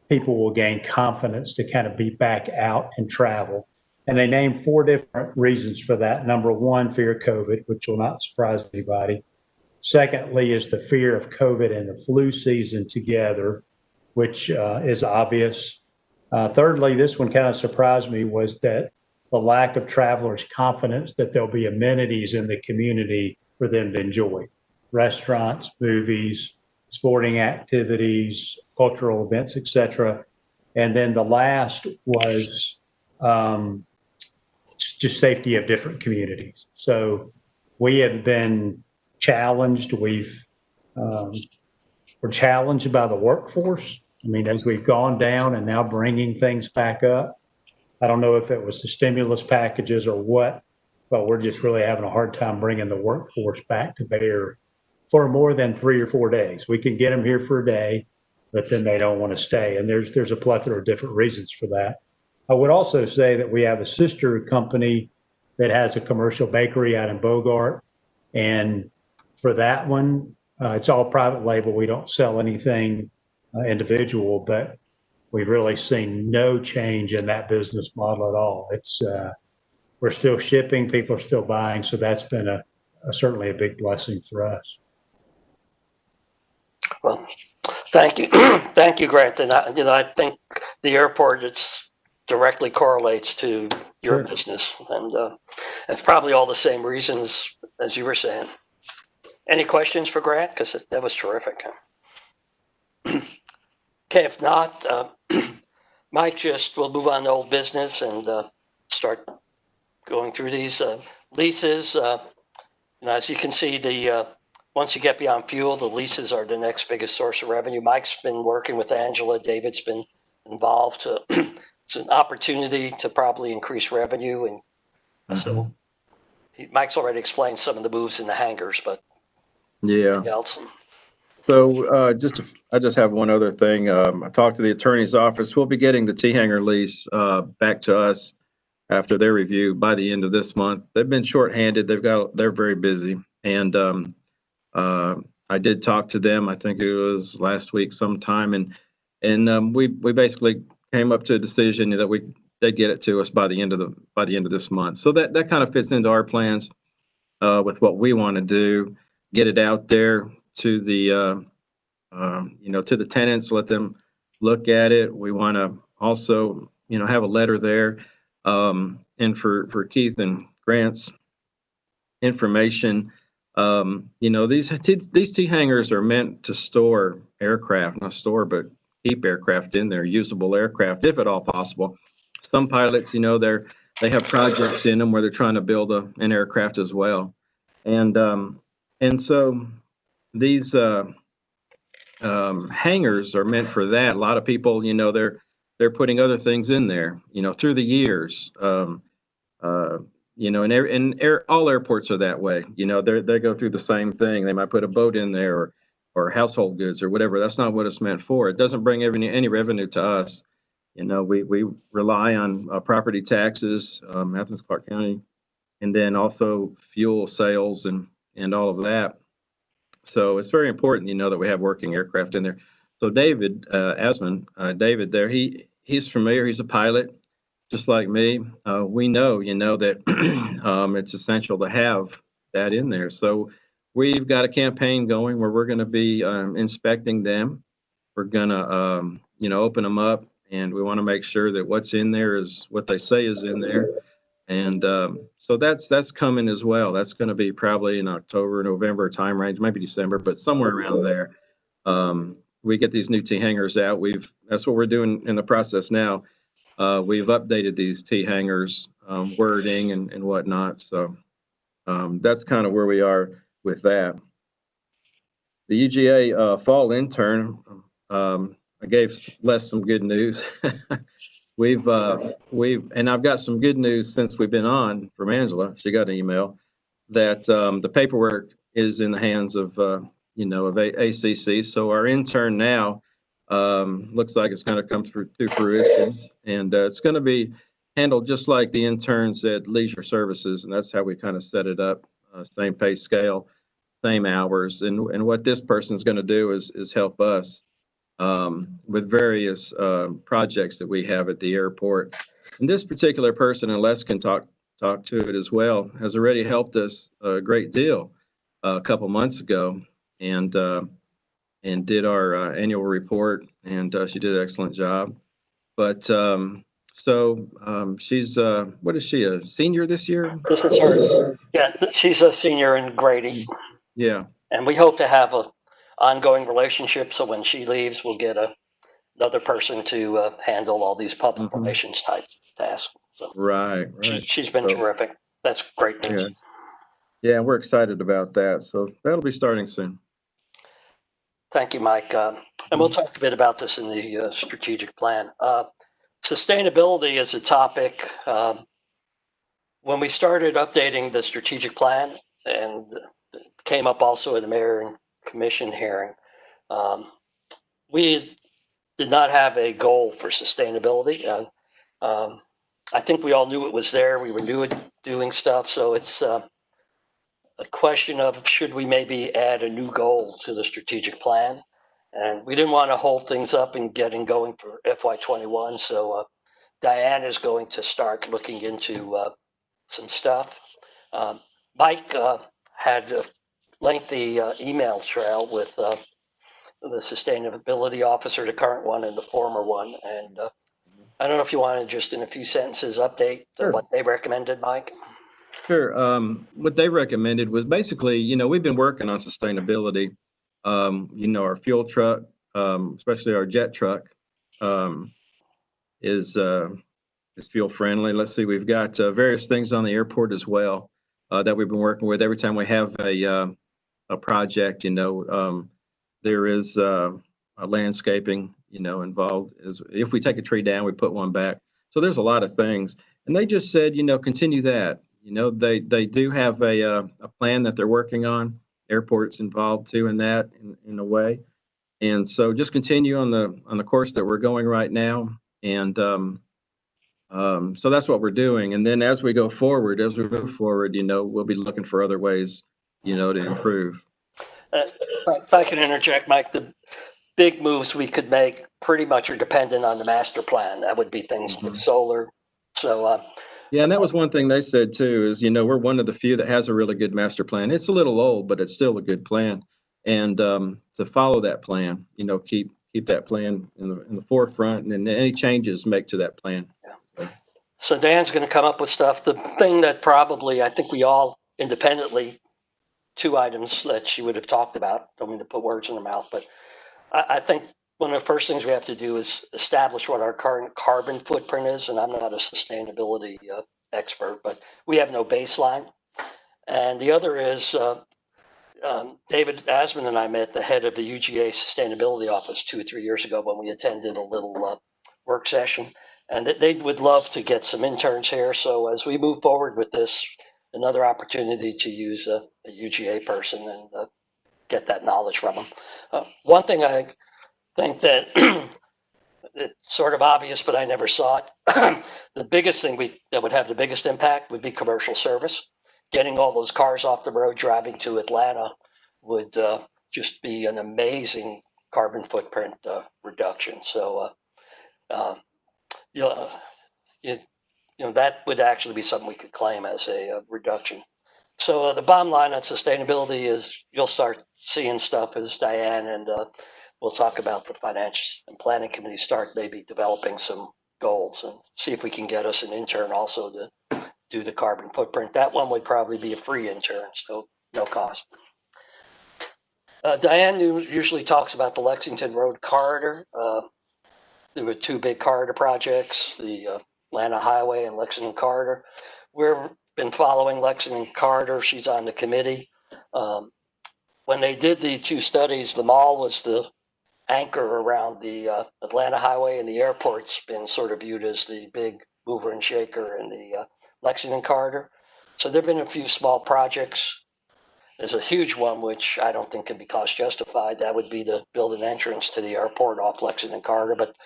people will gain confidence to kind of be back out and travel. And they named 4 different reasons for that. Number 1, fear of COVID, which will not surprise anybody. Secondly, is the fear of COVID and the flu season together, which is obvious. Thirdly, this one kind of surprised me, was that the lack of travelers' confidence that there'll be amenities in the community for them to enjoy. Restaurants, movies, sporting activities, cultural events, etc. And then the last was just safety of different communities. So we have been challenged. We're challenged by the workforce. I mean, as we've gone down and now bringing things back up, I don't know if it was the stimulus packages or what, but we're just really having a hard time bringing the workforce back to bear for more than 3 or 4 days. We can get them here for a day, but then they don't want to stay. And there's a plethora of different reasons for that. I would also say that we have a sister company that has a commercial bakery out in Bogart. And for that one, it's all private label. We don't sell anything individual, but we've really seen no change in that business model at all. We're still shipping, people are still buying, so that's been certainly a big blessing for us. Well, thank you, thank you, Grant. And I think the airport directly correlates to your Sure. business, and it's probably all the same reasons as you were saying. Any questions for Grant? Because that was terrific. Okay, if not, Mike, we'll move on to old business and start going through these leases. As you can see, once you get beyond fuel, the leases are the next biggest source of revenue. Mike's been working with Angela. David's been involved. It's an opportunity to probably increase revenue. And so Mike's already explained some of the moves in the hangars, but Yeah. anything else? So I just have one other thing. I talked to the attorney's office. We'll be getting the T-hanger lease back to us after their review by the end of this month. They've been shorthanded. They're very busy. And I did talk to them. I think it was last week sometime, and we basically came up to a decision that they'd get it to us by the end of this month. So that kind of fits into our plans with what we want to do. Get it out there to the to the tenants, let them look at it. We want to also have a letter there, and for Keith and Grant's information, these T hangars are meant to store aircraft, not store, but keep aircraft in there, usable aircraft, if at all possible. Some pilots, they have projects in them where they're trying to build an aircraft as well, and so these hangars are meant for that. A lot of people, they're putting other things in there, through the years. All airports are that way. They go through the same thing. They might put a boat in there or household goods or whatever. That's not what it's meant for. It doesn't bring any revenue to us. We rely on property taxes, Athens-Clarke County, and then also fuel sales and all of that. So it's very important, that we have working aircraft in there. So David Asman, David there, he's familiar. He's a pilot, just like me. We know, that it's essential to have that in there. So we've got a campaign going where we're going to be inspecting them. We're going to, open them up, and we want to make sure that what's in there is what they say is in there. And so that's coming as well. That's going to be probably in October, November time range, maybe December, but somewhere around there. We get these new T hangars out. That's what we're doing in the process now. We've updated these T hangars wording and whatnot. So that's kind of where we are with that. The UGA fall intern, I gave Les some good news. And I've got some good news since we've been on from Angela. She got an email that the paperwork is in the hands of ACC. So our intern now looks like it's going to come to fruition, and it's going to be handled just like the interns at Leisure Services, and that's how we kind of set it up. Same pay scale, same hours, and what this person's going to do is help us with various projects that we have at the airport. And this particular person, and Les can talk to it as well, has already helped us a great deal a couple months ago, and did our annual report, and she did an excellent job. But So she's, what is she, a senior this year? This is her. Yeah, she's a senior in Grady, Yeah. and we hope to have a ongoing relationship. So when she leaves, we'll get another person to handle all these public Mhm. relations type tasks. So Right, right. she's been So, terrific. That's great news. yeah. Yeah, we're excited about that. So that'll be starting soon. Thank you, Mike. And we'll talk a bit about this in the strategic plan. Sustainability is a topic. When we started updating the strategic plan, and came up also at the mayor and commission hearing, we did not have a goal for sustainability. I think we all knew it was there. We were doing stuff. So it's a question of should we maybe add a new goal to the strategic plan? And we didn't want to hold things up and getting going for FY21. So Diane is going to start looking into some stuff. Mike had a lengthy email trail with the sustainability officer, the current one and the former one. And I don't know if you want to just in a few sentences update Sure. what they recommended, Mike. Sure. What they recommended was basically, we've been working on sustainability. Our fuel truck, especially our jet truck, is fuel friendly. Let's see, we've got various things on the airport as well that we've been working with. Every time we have a project, there is a landscaping, involved. If we take a tree down, we put one back. So there's a lot of things, and they just said, continue that. They do have a plan that they're working on. Airport's involved too in that in a way, and so just continue on the course that we're going right now, and so that's what we're doing. And then as we move forward, we'll be looking for other ways, to improve. If I can interject, Mike, the big moves we could make pretty much are dependent on the master plan. That would be things like solar. So yeah, and that was one thing they said too, is, we're one of the few that has a really good master plan. It's a little old, but it's still a good plan. And to follow that plan, keep that plan in the forefront, and then any changes make to that plan. So Dan's going to come up with stuff. The thing that probably I think we all independently, two items that she would have talked about. Don't mean to put words in her mouth, but I think one of the first things we have to do is establish what our current carbon footprint is. And I'm not a sustainability expert, but we have no baseline. And the other is David Asman and I met the head of the UGA Sustainability Office 2 or 3 years ago when we attended a little work session. And they would love to get some interns here. So as we move forward with this, another opportunity to use a UGA person and get that knowledge from them. One thing I think that it's sort of obvious, but I never saw it. The biggest thing that would have the biggest impact would be commercial service. Getting all those cars off the road, driving to Atlanta would just be an amazing carbon footprint reduction. So, that would actually be something we could claim as a reduction. So the bottom line on sustainability is you'll start seeing stuff as Diane and we'll talk about the finance and planning committee start maybe developing some goals and see if we can get us an intern also to do the carbon footprint. That one would probably be a free intern, so no cost. Diane usually talks about the Lexington Road corridor. There were two big corridor projects, the Atlanta Highway and Lexington corridor. We've been following Lexington corridor. She's on the committee. When they did the two studies, the mall was the anchor around the Atlanta Highway, and the airport's been sort of viewed as the big mover and shaker in the Lexington corridor. So there have been a few small projects. There's a huge one which I don't think can be cost justified. That would be to build an entrance to the airport off Lexington corridor. But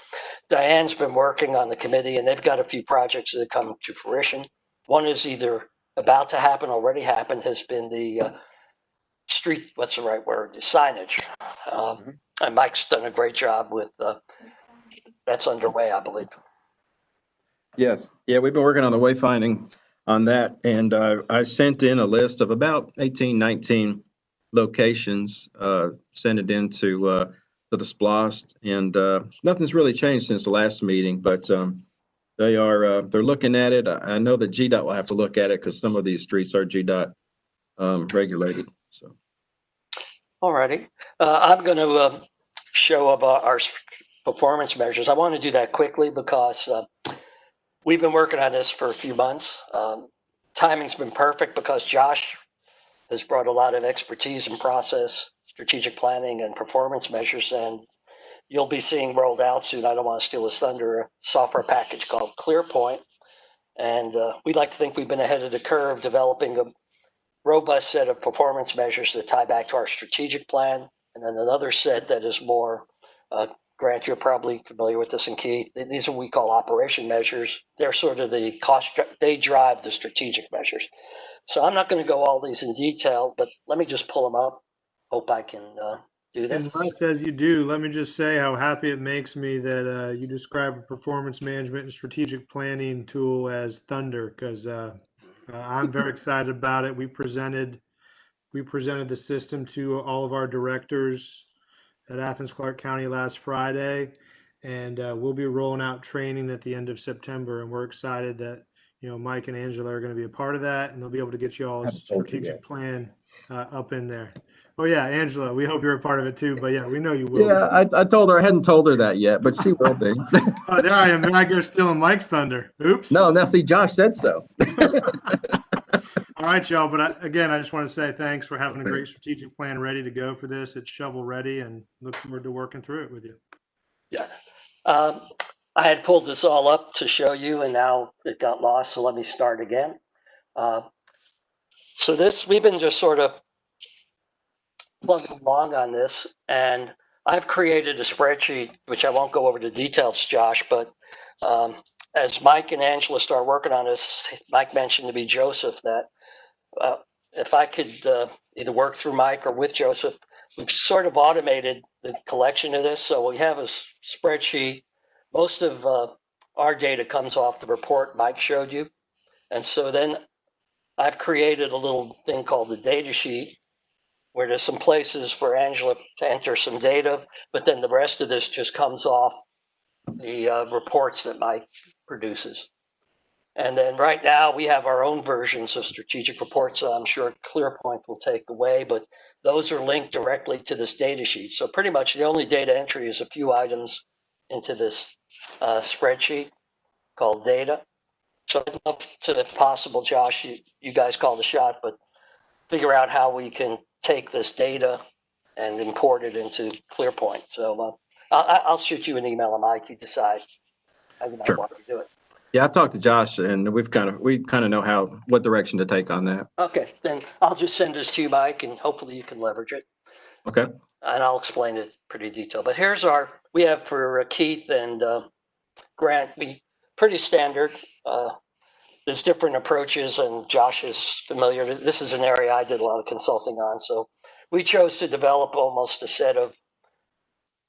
Diane's been working on the committee, and they've got a few projects that have come to fruition. One is either about to happen, already happened, has been the street, what's the right word, the signage. And Mike's done a great job with that's underway, I believe. Yes. Yeah, we've been working on the wayfinding on that. And I sent in a list of about 18, 19 locations, sent it into to the SPLOST, and nothing's really changed since the last meeting, but they're looking at it. I know that GDOT will have to look at it because some of these streets are GDOT regulated. So. Alrighty. I'm going to show about our performance measures. I want to do that quickly because we've been working on this for a few months. Timing's been perfect because Josh has brought a lot of expertise in process, strategic planning, and performance measures, and you'll be seeing rolled out soon. I don't want to steal his thunder. A software package called ClearPoint, and we'd like to think we've been ahead of the curve, developing a robust set of performance measures that tie back to our strategic plan, and then another set that is more. Grant, you're probably familiar with this, and Keith. These are what we call operation measures. They're sort of the cost. They drive the strategic measures. So I'm not going to go all these in detail, but let me just pull them up. Hope I can do this. Unless, as you do, let me just say how happy it makes me that you describe a performance management and strategic planning tool as Thunder, because I'm very excited about it. We presented the system to all of our directors at Athens-Clarke County last Friday, and we'll be rolling out training at the end of September. And we're excited that Mike and Angela are going to be a part of that, and they'll be able to get you all's strategic plan up in there. Oh yeah, Angela, we hope you're a part of it too. But yeah, we know you will. Yeah, I told her I hadn't told her that yet, but she will be. Oh, there I am. There I go stealing Mike's thunder. Oops. No, now see, Josh said so. All right, y'all. But again, I just want to say thanks for having a great strategic plan ready to go for this. It's shovel ready, and look forward to working through it with you. Yeah. I had pulled this all up to show you, and now it got lost. So let me start again. So we've been just sort of plugging along on this, and I've created a spreadsheet, which I won't go over the details, Josh, but as Mike and Angela start working on this, Mike mentioned to me, Joseph, that if I could either work through Mike or with Joseph, we've sort of automated the collection of this. So we have a spreadsheet. Most of our data comes off the report Mike showed you. And so then I've created a little thing called the data sheet, where there's some places for Angela to enter some data, but then the rest of this just comes off the reports that Mike produces. And then right now we have our own versions of strategic reports that I'm sure ClearPoint will take away, but those are linked directly to this data sheet. So pretty much the only data entry is a few items into this spreadsheet called data. So I'd love to, if possible, Josh, you guys call the shot, but figure out how we can take this data and import it into ClearPoint. So I'll shoot you an email, and Mike, you decide how you might want to do it. Yeah, I've talked to Josh, and we kind of know what direction to take on that. Okay, then I'll just send this to you, Mike, and hopefully you can leverage it. Okay. And I'll explain it pretty detailed. But here's we have for Keith and Grant, pretty standard. There's different approaches, and Josh is familiar. This is an area I did a lot of consulting on. So we chose to develop almost a set of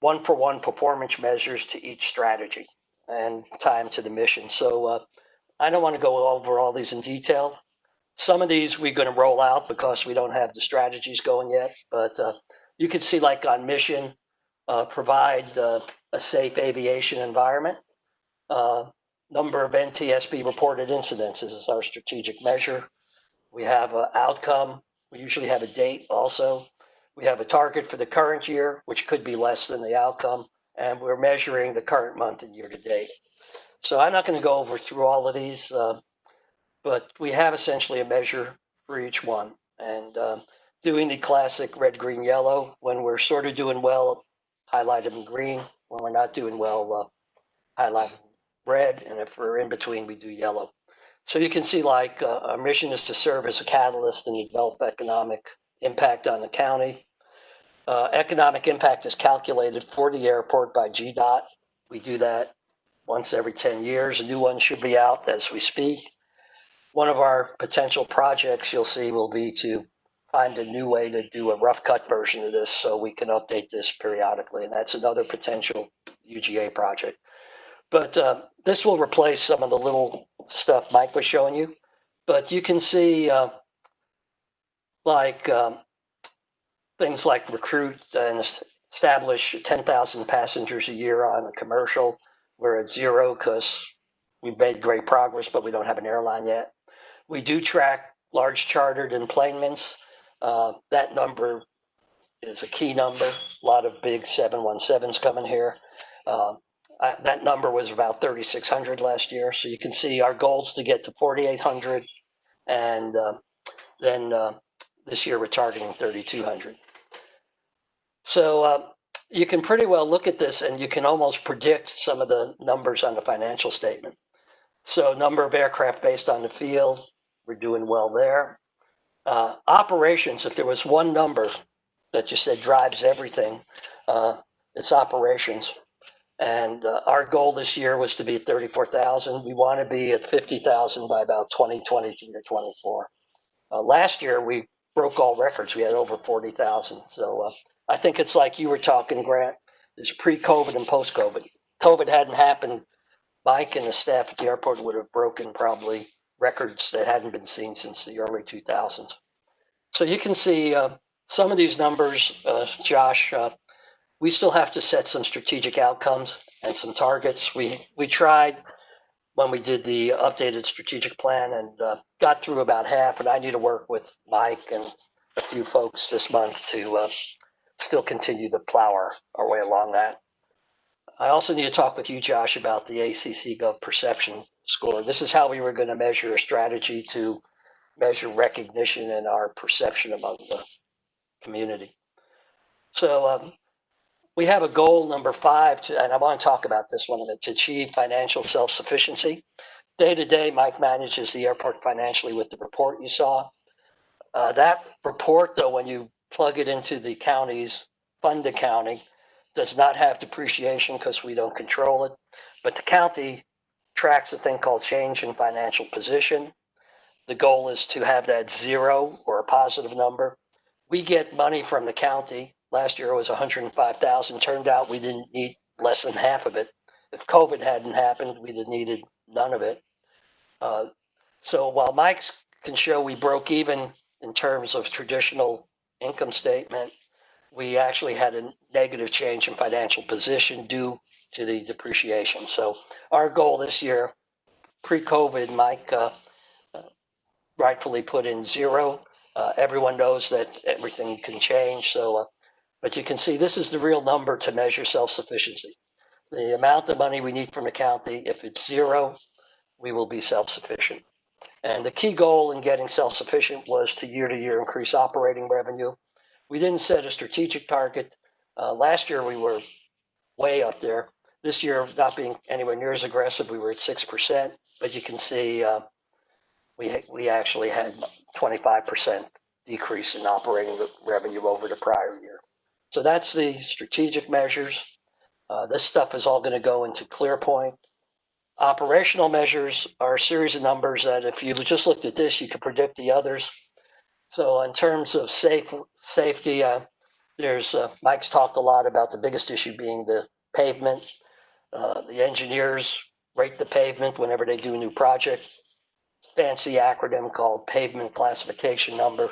one-for-one performance measures to each strategy and tie them to the mission. So I don't want to go over all these in detail. Some of these we're going to roll out because we don't have the strategies going yet. But you can see, like on mission, provide a safe aviation environment. Number of NTSB reported incidences is our strategic measure. We have an outcome. We usually have a date also. We have a target for the current year, which could be less than the outcome. And we're measuring the current month and year to date. So I'm not going to go over through all of these, but we have essentially a measure for each one. And doing the classic red, green, yellow. When we're sort of doing well, highlight them in green. When we're not doing well, highlight them red, and if we're in between, we do yellow. So you can see, like, our mission is to serve as a catalyst and develop economic impact on the county. Economic impact is calculated for the airport by GDOT. We do that once every 10 years. A new one should be out as we speak. One of our potential projects you'll see will be to find a new way to do a rough cut version of this so we can update this periodically. And that's another potential UGA project. But this will replace some of the little stuff Mike was showing you. But you can see things like recruit and establish 10,000 passengers a year on a commercial. We're at zero because we've made great progress, but we don't have an airline yet. We do track large chartered enplanements. That number is a key number. A lot of big 717s coming here. That number was about 3,600 last year. So you can see our goals to get to 4,800, and then this year we're targeting 3,200. So you can pretty well look at this, and you can almost predict some of the numbers on the financial statement. So number of aircraft based on the field, we're doing well there. Operations, if there was one number that you said drives everything, it's operations. And our goal this year was to be at 34,000. We want to be at 50,000 by about 2023 or 24. Last year, we broke all records. We had over 40,000. So I think it's like you were talking, Grant, there's pre-COVID and post-COVID. COVID hadn't happened, Mike and the staff at the airport would have broken probably records that hadn't been seen since the early 2000s. So you can see some of these numbers, Josh, we still have to set some strategic outcomes and some targets. We tried when we did the updated strategic plan and got through about half, and I need to work with Mike and a few folks this month to still continue to plow our way along that. I also need to talk with you, Josh, about the ACC Gov perception score. This is how we were going to measure a strategy to measure recognition and our perception among the community. So we have a goal, number 5, and I want to talk about this one, to achieve financial self-sufficiency. Day to day, Mike manages the airport financially with the report you saw. That report, though, when you plug it into the county's fund accounting, does not have depreciation because we don't control it. But the county tracks a thing called change in financial position. The goal is to have that 0 or a positive number. We get money from the county. Last year it was 105,000. Turned out we didn't need less than half of it. If COVID hadn't happened, we'd have needed none of it. So while Mike's can show we broke even in terms of traditional income statement, we actually had a negative change in financial position due to the depreciation. So our goal this year, pre-COVID, Mike rightfully put in 0. Everyone knows that everything can change. So, but you can see this is the real number to measure self-sufficiency. The amount of money we need from the county, if it's 0, we will be self-sufficient. And the key goal in getting self-sufficient was to year increase operating revenue. We didn't set a strategic target. Last year we were way up there. This year, not being anywhere near as aggressive, we were at 6%. But you can see we actually had 25% decrease in operating revenue over the prior year. So that's the strategic measures. This stuff is all going to go into ClearPoint. Operational measures are a series of numbers that if you just looked at this, you could predict the others. So in terms of safety, there's Mike's talked a lot about the biggest issue being the pavement. The engineers rate the pavement whenever they do a new project. Fancy acronym called pavement classification number.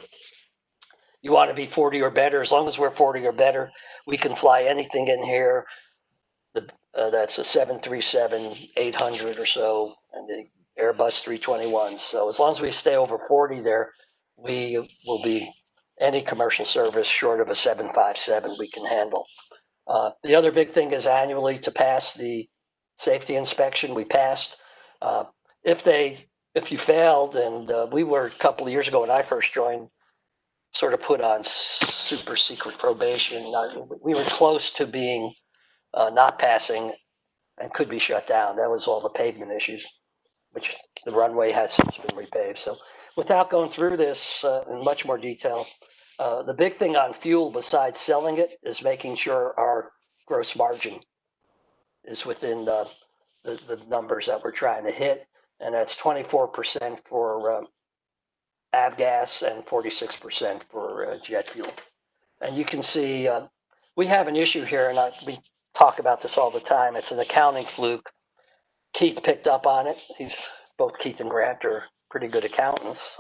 You want to be 40 or better. As long as we're 40 or better, we can fly anything in here. That's a 737-800 or so, and the Airbus 321. So as long as we stay over 40 there, we will be any commercial service short of a 757 we can handle. The other big thing is annually to pass the safety inspection. We passed. If you failed, and we were a couple of years ago when I first joined, sort of put on super secret probation. We were close to being not passing and could be shut down. That was all the pavement issues, which the runway has since been repaved. So without going through this in much more detail, the big thing on fuel besides selling it is making sure our gross margin is within the numbers that we're trying to hit. And that's 24% for avgas and 46% for jet fuel. And you can see we have an issue here, and we talk about this all the time. It's an accounting fluke. Keith picked up on it. Both Keith and Grant are pretty good accountants.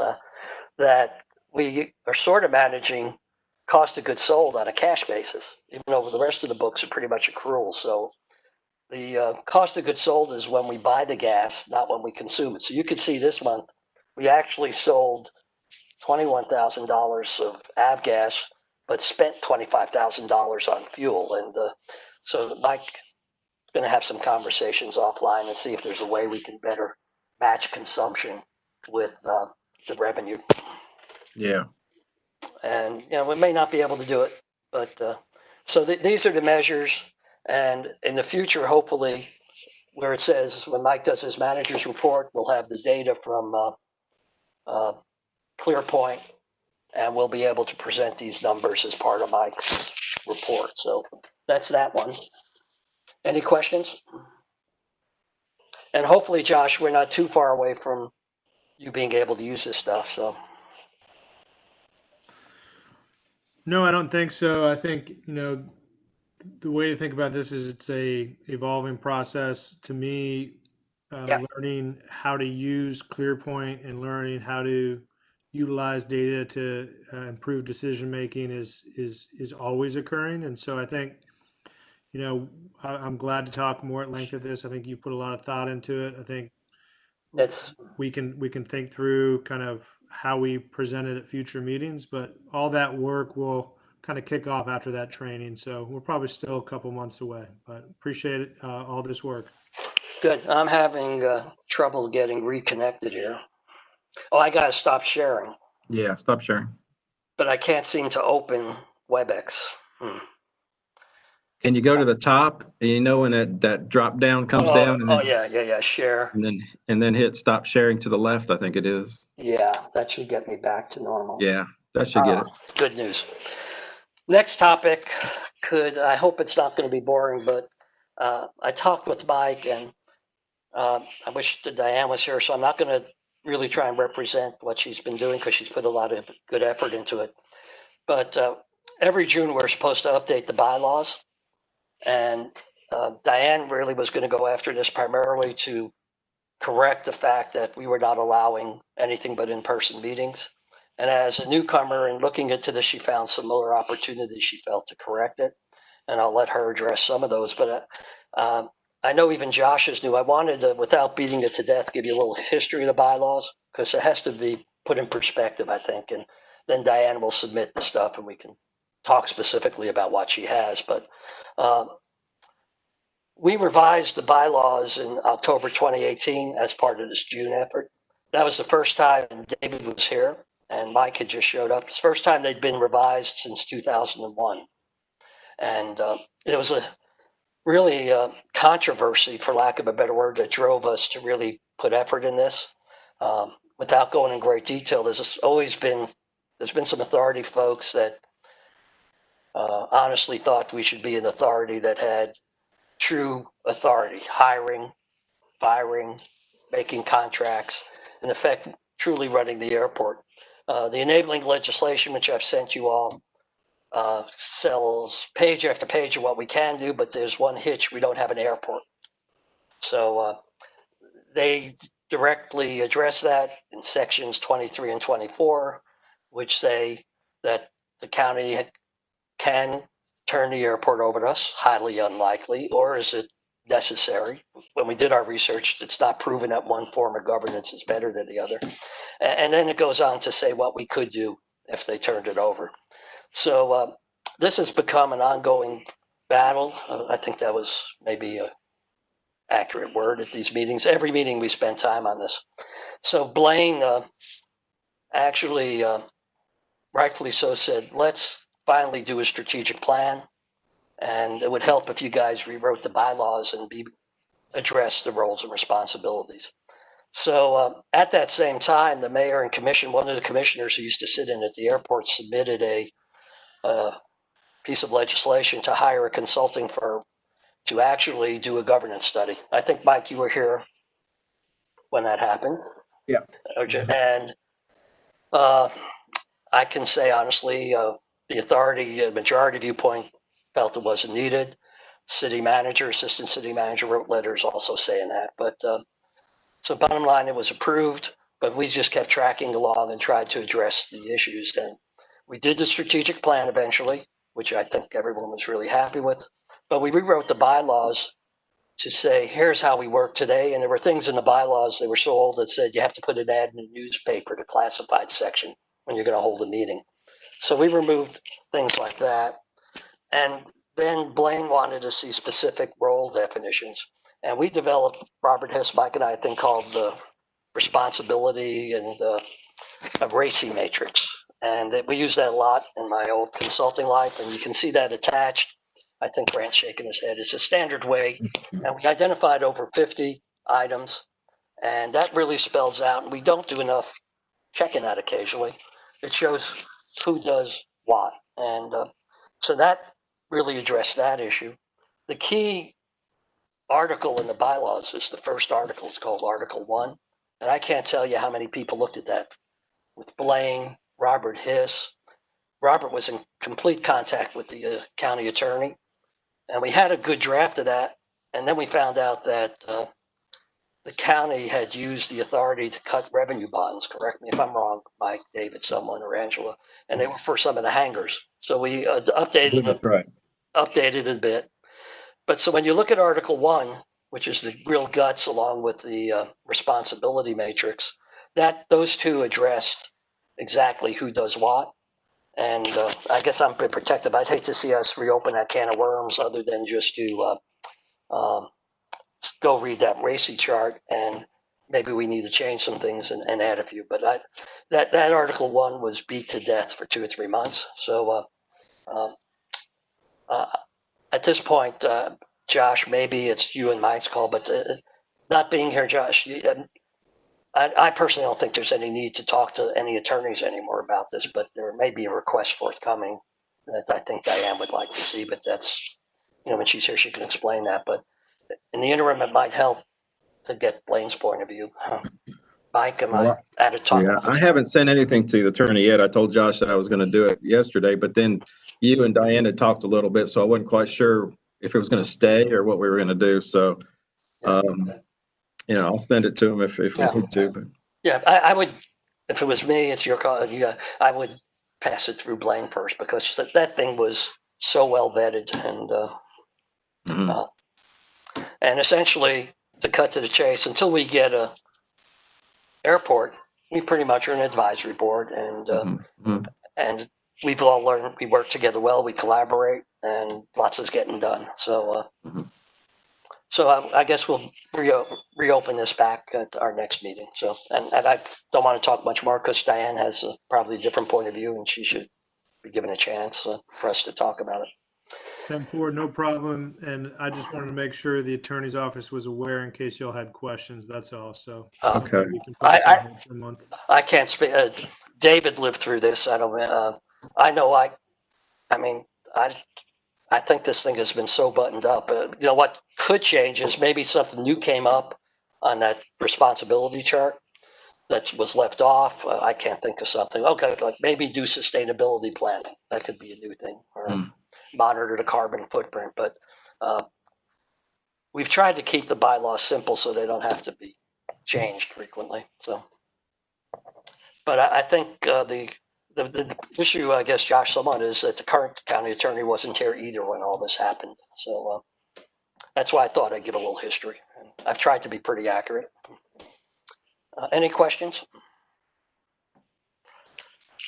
That we are sort of managing cost of goods sold on a cash basis, even though the rest of the books are pretty much accrual. So the cost of goods sold is when we buy the gas, not when we consume it. So you can see this month, we actually sold $21,000 of avgas, but spent $25,000 on fuel. And so Mike's going to have some conversations offline and see if there's a way we can better match consumption with the revenue. Yeah. And, we may not be able to do it, but so these are the measures. And in the future, hopefully, where it says when Mike does his manager's report, we'll have the data from ClearPoint, and we'll be able to present these numbers as part of Mike's report. So that's that one. Any questions? And hopefully, Josh, we're not too far away from you being able to use this stuff. So No, I don't think so. I think, the way to think about this is it's a evolving process. To me, Yeah. learning how to use ClearPoint and learning how to utilize data to improve decision making is always occurring. And so I think, I'm glad to talk more at length of this. I think you put a lot of thought into it. I think it's we can think through kind of how we present it at future meetings, but all that work will kind of kick off after that training. So we're probably still a couple months away, but appreciate it, all this work. good. I'm having trouble getting reconnected here. Oh, I got to stop sharing, Yeah. Stop sharing. but I can't seem to open WebEx. Can you go to the top, when that drop down comes down and Oh, then, yeah. Share. and then hit stop sharing to the left, I think it is. Yeah, that should get me back to normal. Yeah, that should get it. Good news. Next topic I hope it's not going to be boring, but I talked with Mike, and I wish that Diane was here, so I'm not going to really try and represent what she's been doing because she's put a lot of good effort into it. But every June, we're supposed to update the bylaws. And Diane really was going to go after this primarily to correct the fact that we were not allowing anything but in-person meetings. And as a newcomer and looking into this, she found similar opportunities she felt to correct it. And I'll let her address some of those. But I know even Josh is new. I wanted to, without beating it to death, give you a little history of the bylaws because it has to be put in perspective, I think. And then Diane will submit the stuff and we can talk specifically about what she has. But we revised the bylaws in October 2018 as part of this June effort. That was the first time David was here and Mike had just showed up. It's the first time they'd been revised since 2001. And it was a really controversy, for lack of a better word, that drove us to really put effort in this. Without going in great detail, there's been some authority folks that honestly thought we should be an authority that had true authority, hiring, firing, making contracts, in effect, truly running the airport. The enabling legislation, which I've sent you all, sells page after page of what we can do, but there's one hitch: we don't have an airport. So they directly address that in sections 23 and 24, which say that the county can turn the airport over to us, highly unlikely, or is it necessary? When we did our research, it's not proven that one form of governance is better than the other. And then it goes on to say what we could do if they turned it over. So this has become an ongoing battle. I think that was maybe an accurate word at these meetings. Every meeting we spend time on this. So Blaine actually, rightfully so, said, let's finally do a strategic plan. And it would help if you guys rewrote the bylaws and address the roles and responsibilities. So at that same time, the mayor and commission, one of the commissioners who used to sit in at the airport, submitted a piece of legislation to hire a consulting firm to actually do a governance study. I think, Mike, you were here when that happened. Yeah. And I can say honestly, the majority viewpoint felt it wasn't needed. City manager, assistant city manager wrote letters also saying that. But so bottom line, it was approved, but we just kept tracking along and tried to address the issues. And we did the strategic plan eventually, which I think everyone was really happy with. But we rewrote the bylaws to say, here's how we work today. And there were things in the bylaws, they were so old that said you have to put an ad in the newspaper, the classified section, when you're going to hold a meeting. So we removed things like that. And then Blaine wanted to see specific role definitions. And we developed, Robert Hess, Mike, and I, a thing called the responsibility and a RACI matrix. And we use that a lot in my old consulting life. And you can see that attached. I think Grant's shaking his head. It's a standard way. And we identified over 50 items. And that really spells out, and we don't do enough checking that occasionally. It shows who does what. And so that really addressed that issue. The key article in the bylaws is the first article. It's called Article 1. And I can't tell you how many people looked at that with Blaine, Robert Hiss. Robert was in complete contact with the county attorney. And we had a good draft of that. And then we found out that the county had used the authority to cut revenue bonds. Correct me if I'm wrong, Mike, David, someone, or Angela. And they were for some of the hangars. So we updated That's right. it a bit. But so when you look at Article 1, which is the real guts along with the responsibility matrix, those two addressed exactly who does what. And I guess I'm a bit protective. I'd hate to see us reopen that can of worms other than just to go read that RACI chart, and maybe we need to change some things and add a few. But that Article 1 was beat to death for 2 or 3 months. So at this point, Josh, maybe it's you and Mike's call, but not being here, Josh, I personally don't think there's any need to talk to any attorneys anymore about this, but there may be a request forthcoming that I think Diane would like to see, but that's, when she's here, she can explain that. But in the interim, it might help to get Blaine's point of view. Mike, am I out of time? Yeah, I haven't sent anything to the attorney yet. I told Josh that I was going to do it yesterday, but then you and Diane had talked a little bit, so I wasn't quite sure if it was going to stay or what we were going to do. So, I'll send it to him if we need to. But. Yeah, I would, if it was me, it's your call. I would pass it through Blaine first, because that thing was so well vetted, and essentially, to cut to the chase, until we get a airport, we pretty much are an advisory board, and we've all learned, we work together well, we collaborate, and lots is getting done. So, I guess we'll reopen this back at our next meeting. So, and I don't want to talk much more because Diane has probably a different point of view, and she should be given a chance for us to talk about it. 10-4, no problem. And I just wanted to make sure the attorney's office was aware in case y'all had questions. That's all. So Okay. we can put this on hold for a month. I can't speak. David lived through this. I don't. I know. I think this thing has been so buttoned up. What could change is maybe something new came up on that responsibility chart that was left off. I can't think of something. Okay, like maybe do sustainability planning. That could be a new thing, or monitor the carbon footprint. But we've tried to keep the bylaws simple so they don't have to be changed frequently. So, but I think the issue, I guess, Josh, somewhat is that the current county attorney wasn't here either when all this happened. So that's why I thought I'd give a little history. And I've tried to be pretty accurate. Any questions?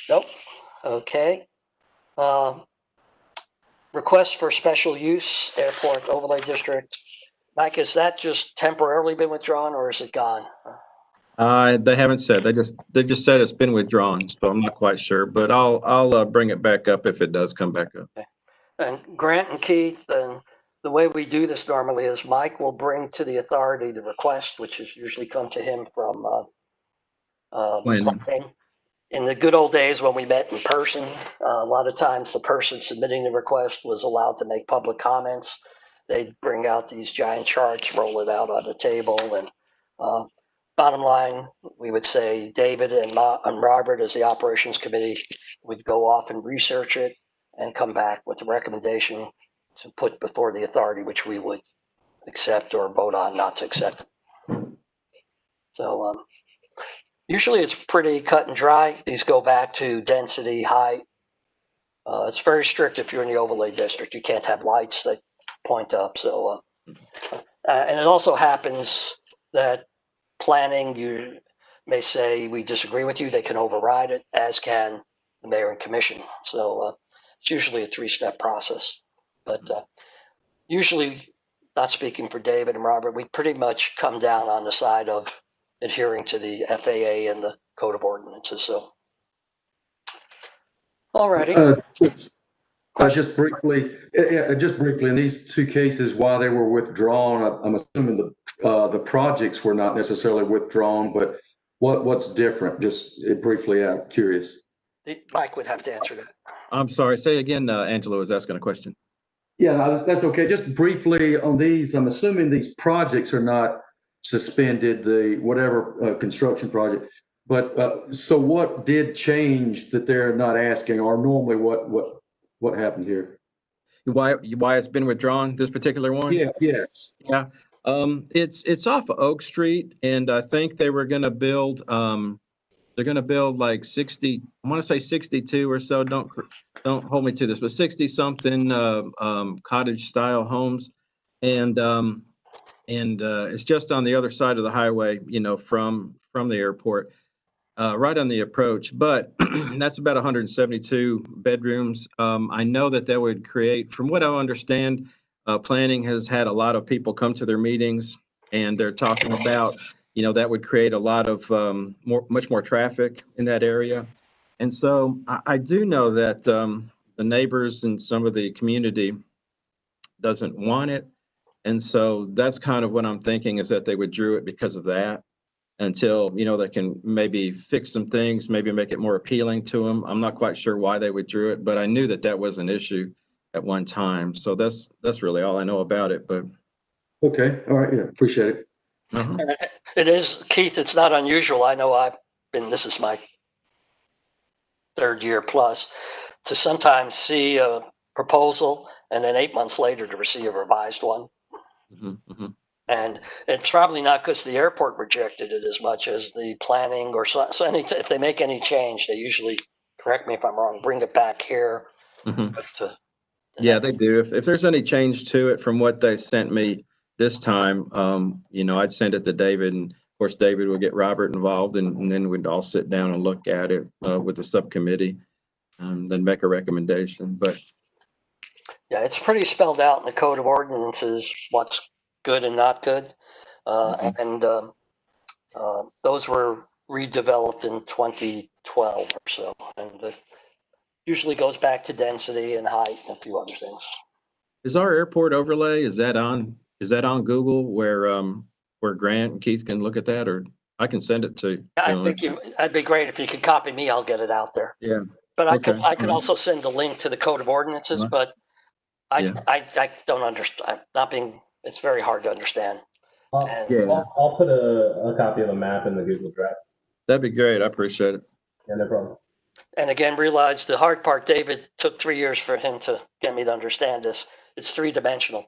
Nope. Okay. Request for special use airport overlay district. Mike, has that just temporarily been withdrawn, or is it gone? They haven't said. They just said it's been withdrawn, so I'm not quite sure. But I'll bring it back up if it does come back up. Okay. And Grant and Keith, and the way we do this normally is Mike will bring to the authority the request, which is usually come to him from planning. In the good old days when we met in person, a lot of times the person submitting the request was allowed to make public comments. They'd bring out these giant charts, roll it out on the table, and bottom line, we would say David and Robert as the operations committee would go off and research it and come back with a recommendation to put before the authority, which we would accept or vote on not to accept. So usually it's pretty cut and dry. These go back to density, height. It's very strict if you're in the overlay district. You can't have lights that point up. So And it also happens that planning, you may say, we disagree with you, they can override it, as can the mayor and commission. So it's usually a three-step process. But usually, not speaking for David and Robert, we pretty much come down on the side of adhering to the FAA and the Code of Ordinances. So, all righty. Just briefly, in these two cases, while they were withdrawn, I'm assuming the projects were not necessarily withdrawn, but what's different? Just briefly, I'm curious. Mike would have to answer that. I'm sorry, say again, Angela was asking a question. Yeah, no, that's okay. Just briefly on these, I'm assuming these projects are not suspended, the whatever construction project. But so what did change that they're not asking, or normally what happened here? Why it's been withdrawn, this particular one? Yeah, yes. Yeah. It's off of Oak Street, and I think they were gonna build they're gonna build like 60, I want to say 62 or so, don't hold me to this, but 60 something cottage style homes. And it's just on the other side of the highway, you know, from the airport, right on the approach. But that's about 172 bedrooms. I know that would create, from what I understand, planning has had a lot of people come to their meetings, and they're talking about, you know, that would create a lot of much more traffic in that area. And so I do know that the neighbors and some of the community doesn't want it. And so that's kind of what I'm thinking, is that they withdrew it because of that, until, you know, they can maybe fix some things, maybe make it more appealing to them. I'm not quite sure why they withdrew it, but I knew that was an issue at one time. So that's really all I know about it. But Okay, all right, yeah, appreciate it. It is, Keith, it's not unusual. I know this is my third year plus, to sometimes see a proposal and then 8 months later to receive a revised one. And it's probably not because the airport rejected it as much as the planning, or so if they make any change, they usually, correct me if I'm wrong, bring it back here. Yeah, they do. If there's any change to it from what they sent me this time, you know, I'd send it to David, and of course David would get Robert involved, and then we'd all sit down and look at it with the subcommittee, then make a recommendation. But yeah, it's pretty spelled out in the Code of Ordinances what's good and not good. And those were redeveloped in 2012 or so. And it usually goes back to density and height and a few other things. is our airport overlay, is that on Google, where Grant and Keith can look at that, or I can send it to? I think that'd be great if you could copy me. I'll get it out there. Yeah. But I could also send a link to the Code of Ordinances, but I don't understand. It's very hard to understand. I'll put a copy of the map in the Google Drive. That'd be great. I appreciate it. Yeah, no problem. And again, realize the hard part, David, took 3 years for him to get me to understand this. It's three-dimensional.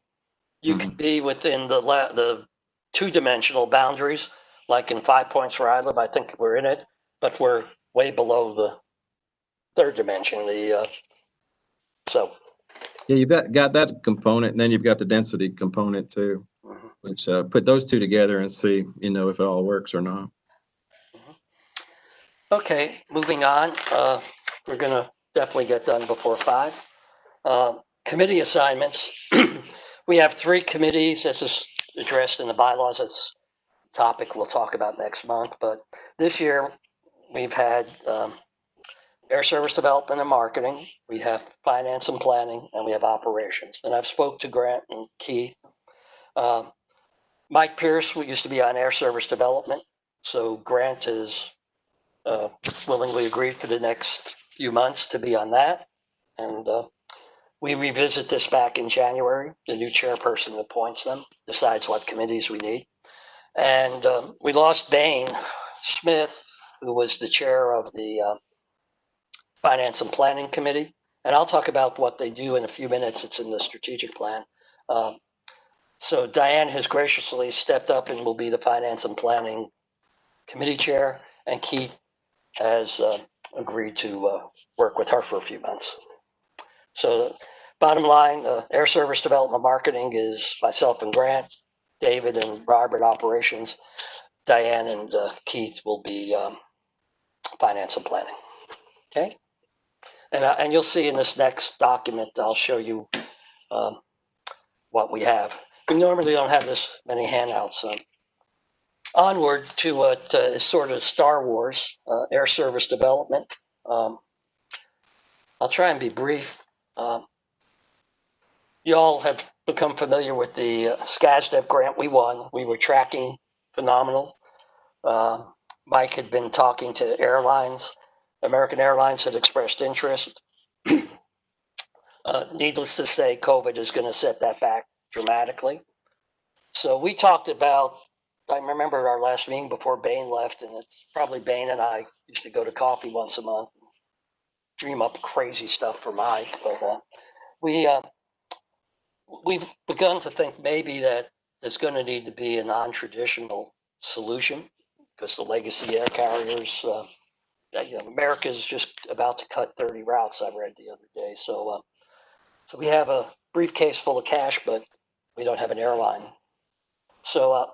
You can be within the two-dimensional boundaries, like in 5 Points where I live. I think we're in it, but we're way below the third dimension. So. Yeah, you've got that component, and then you've got the density component too, which put those two together and see, you know, if it all works or not. Okay, moving on. We're gonna definitely get done before 5. Committee assignments. We have 3 committees. This is addressed in the bylaws. It's a topic we'll talk about next month. But this year we've had Air Service Development and Marketing. We have Finance and Planning, and we have Operations. And I've spoke to Grant and Keith. Mike Pierce, who used to be on Air Service Development. So Grant is willingly agreed for the next few months to be on that. And we revisit this back in January. The new chairperson appoints them, decides what committees we need. And we lost Bain Smith, who was the chair of the Finance and Planning Committee. And I'll talk about what they do in a few minutes. It's in the strategic plan. So Diane has graciously stepped up and will be the Finance and Planning Committee chair. And Keith has agreed to work with her for a few months. So bottom line, Air Service Development Marketing is myself and Grant. David and Robert operations. Diane and Keith will be finance and planning. Okay. And you'll see in this next document, I'll show you what we have. We normally don't have this many handouts. Onward to what is sort of Star Wars, air service development. I'll try and be brief. You all have become familiar with the SCASDEV grant we won. We were tracking phenomenal. Mike had been talking to airlines. American Airlines had expressed interest. Needless to say, COVID is going to set that back dramatically. So we talked about, I remember our last meeting before Bain left, and it's probably Bain and I used to go to coffee once a month, dream up crazy stuff for Mike. But we've begun to think maybe that there's going to need to be a non-traditional solution because the legacy air carriers, America is just about to cut 30 routes, I read the other day. So we have a briefcase full of cash, but we don't have an airline. So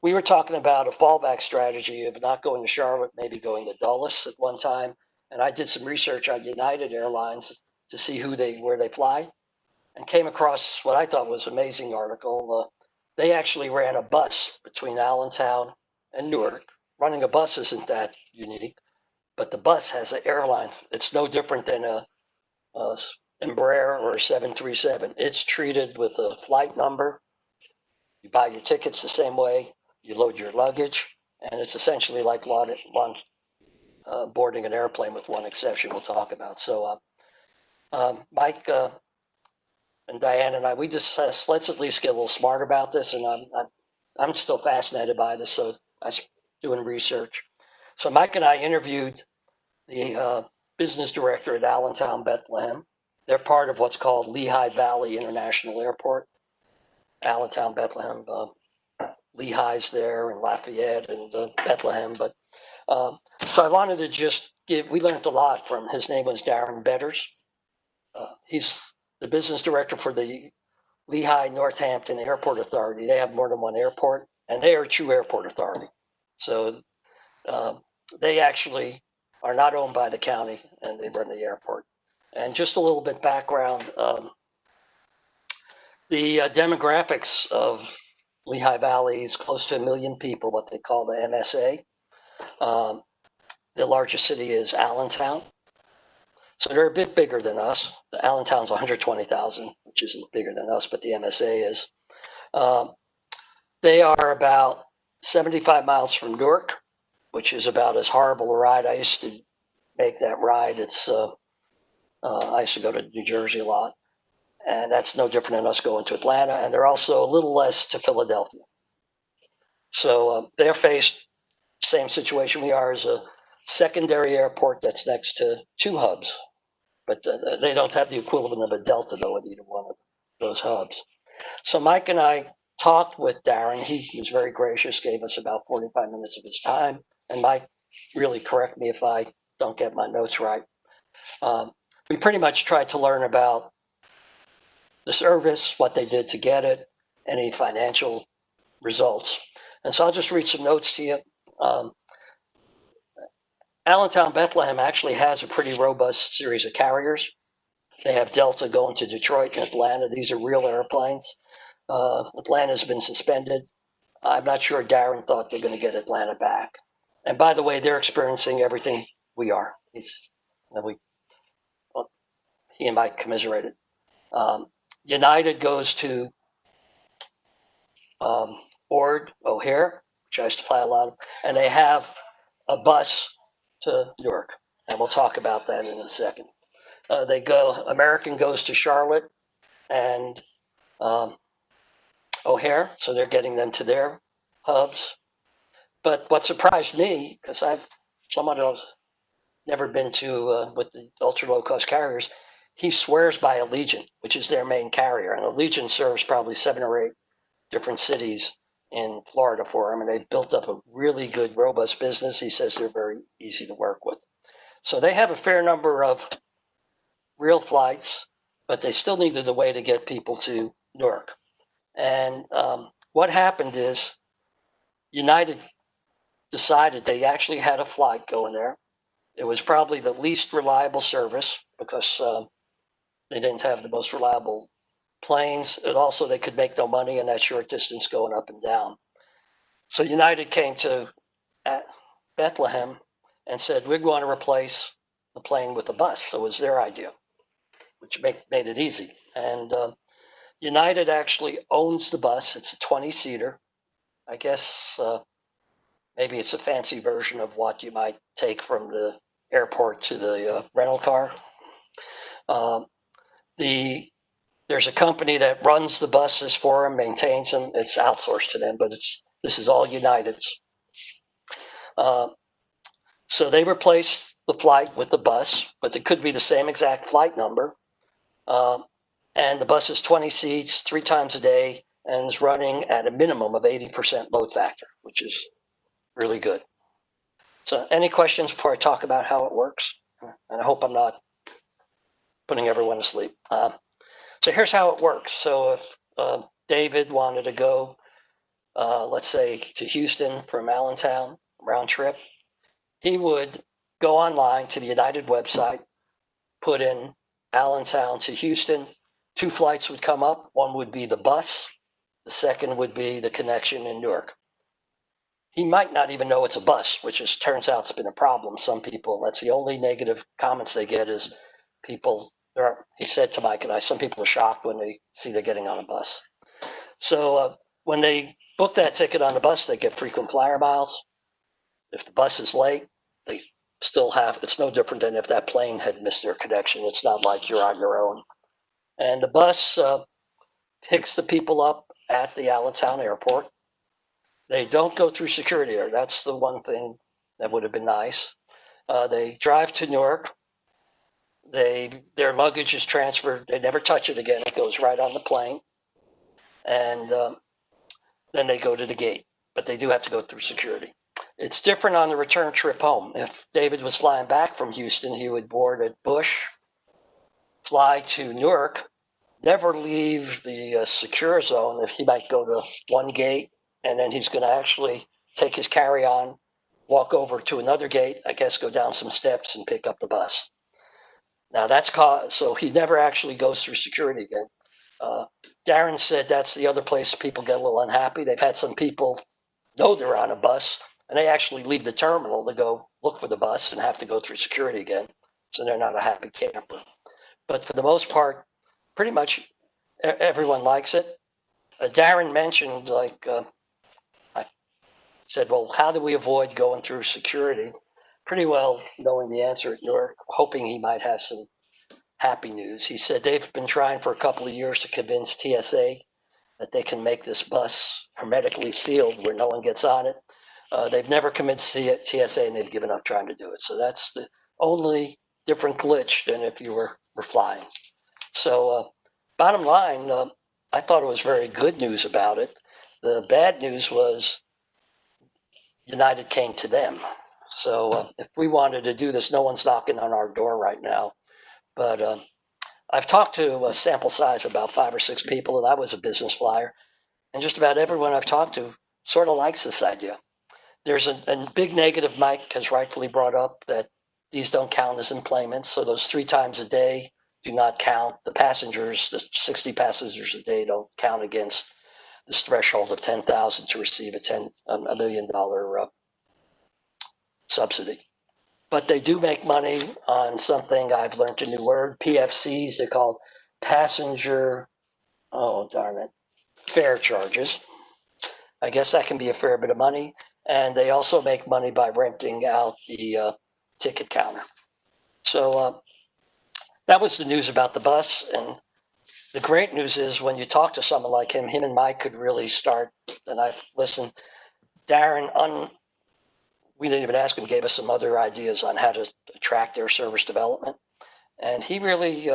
we were talking about a fallback strategy of not going to Charlotte, maybe going to Dulles at one time. And I did some research on United Airlines to see where they fly, and came across what I thought was an amazing article. They actually ran a bus between Allentown and Newark. Running a bus isn't that unique, but the bus has an airline. It's no different than a Embraer or a 737. It's treated with a flight number. You buy your tickets the same way. You load your luggage, and it's essentially like boarding an airplane with one exception we'll talk about. So Mike and Diane and I, we discussed, let's at least get a little smart about this. And I'm still fascinated by this. So I was doing research. So Mike and I interviewed the business director at Allentown Bethlehem. They're part of what's called Lehigh Valley International Airport. Allentown, Bethlehem, Lehigh's there, and Lafayette and Bethlehem. But so I wanted to just we learned a lot from, his name was Darren Betters. He's the business director for the Lehigh Northampton Airport Authority. They have more than one airport, and they are a true airport authority. So they actually are not owned by the county, and they run the airport. And just a little bit background, the demographics of Lehigh Valley is close to 1 million people, what they call the MSA. The largest city is Allentown. So they're a bit bigger than us. The Allentown's 120,000, which isn't bigger than us, but the MSA is. They are about 75 miles from Newark, which is about as horrible a ride. I used to make that ride. I used to go to New Jersey a lot, and that's no different than us going to Atlanta. And they're also a little less to Philadelphia. So they're faced same situation we are, as a secondary airport that's next to two hubs, but they don't have the equivalent of a Delta though at either one of those hubs. So Mike and I talked with Darren. He was very gracious, gave us about 45 minutes of his time. And Mike, really correct me if I don't get my notes right. We pretty much tried to learn about the service, what they did to get it, any financial results. And so I'll just read some notes to you. Allentown Bethlehem actually has a pretty robust series of carriers. They have Delta going to Detroit and Atlanta. These are real airplanes. Atlanta's been suspended. I'm not sure Darren thought they're going to get Atlanta back. And by the way, they're experiencing everything we are. He and Mike commiserated. United goes to Ord, O'Hare, which I used to fly a lot of, and they have a bus to Newark. And we'll talk about that in a second. American goes to Charlotte and O'Hare, so they're getting them to their hubs. But what surprised me, because someone who's never been to with the ultra low cost carriers, he swears by Allegiant, which is their main carrier, and Allegiant serves probably 7 or 8 different cities in Florida for him, and they've built up a really good, robust business. He says they're very easy to work with. So they have a fair number of real flights, but they still needed a way to get people to Newark. And what happened is United decided they actually had a flight going there. It was probably the least reliable service because they didn't have the most reliable planes. And also, they could make no money in that short distance going up and down. So United came to Bethlehem and said, we're going to replace the plane with a bus. So it was their idea, which made it easy. And United actually owns the bus. It's a 20-seater. I guess maybe it's a fancy version of what you might take from the airport to the rental car. There's a company that runs the buses for them, maintains them. It's outsourced to them, but this is all United's. So they replaced the flight with the bus, but it could be the same exact flight number. And the bus is 20 seats, 3 times a day, and is running at a minimum of 80% load factor, which is really good. So any questions before I talk about how it works? And I hope I'm not putting everyone to sleep. So here's how it works. So if David wanted to go, let's say, to Houston from Allentown, round trip, he would go online to the United website, put in Allentown to Houston. 2 flights would come up. One would be the bus. The second would be the connection in Newark. He might not even know it's a bus, which turns out it's been a problem. Some people, that's the only negative comments they get is people, he said to Mike and I, some people are shocked when they see they're getting on a bus. So when they book that ticket on the bus, they get frequent flyer miles. If the bus is late, they still have, it's no different than if that plane had missed their connection. It's not like you're on your own. And the bus picks the people up at the Allentown airport. They don't go through security there. That's the one thing that would have been nice. They drive to Newark. Their luggage is transferred. They never touch it again. It goes right on the plane. And then they go to the gate. But they do have to go through security. It's different on the return trip home. If David was flying back from Houston, he would board at Bush, fly to Newark, never leave the secure zone. If he might go to one gate, and then he's going to actually take his carry-on, walk over to another gate, I guess go down some steps and pick up the bus. Now so he never actually goes through security again. Darren said that's the other place people get a little unhappy. They've had some people know they're on a bus, and they actually leave the terminal to go look for the bus and have to go through security again. So they're not a happy camper. But for the most part, pretty much everyone likes it. Darren mentioned, I said, well, how do we avoid going through security? Pretty well knowing the answer at Newark, hoping he might have some happy news. He said they've been trying for a couple of years to convince TSA that they can make this bus hermetically sealed where no one gets on it. They've never convinced TSA, and they've given up trying to do it. So that's the only different glitch than if you were flying. So bottom line, I thought it was very good news about it. The bad news was United came to them. So if we wanted to do this, no one's knocking on our door right now. But I've talked to a sample size of about 5 or 6 people, and I was a business flyer. And just about everyone I've talked to sort of likes this idea. There's a big negative Mike has rightfully brought up that these don't count as employment. So those 3 times a day do not count. The passengers, the 60 passengers a day don't count against this threshold of 10,000 to receive a $1 million subsidy. But they do make money on something I've learned a new word, PFCs. They're called passenger, oh darn it, fare charges. I guess that can be a fair bit of money. And they also make money by renting out the ticket counter. So that was the news about the bus. And the great news is when you talk to someone like him and Mike could really start. And I've listened. Darren, we didn't even ask him, gave us some other ideas on how to attract their service development. And he really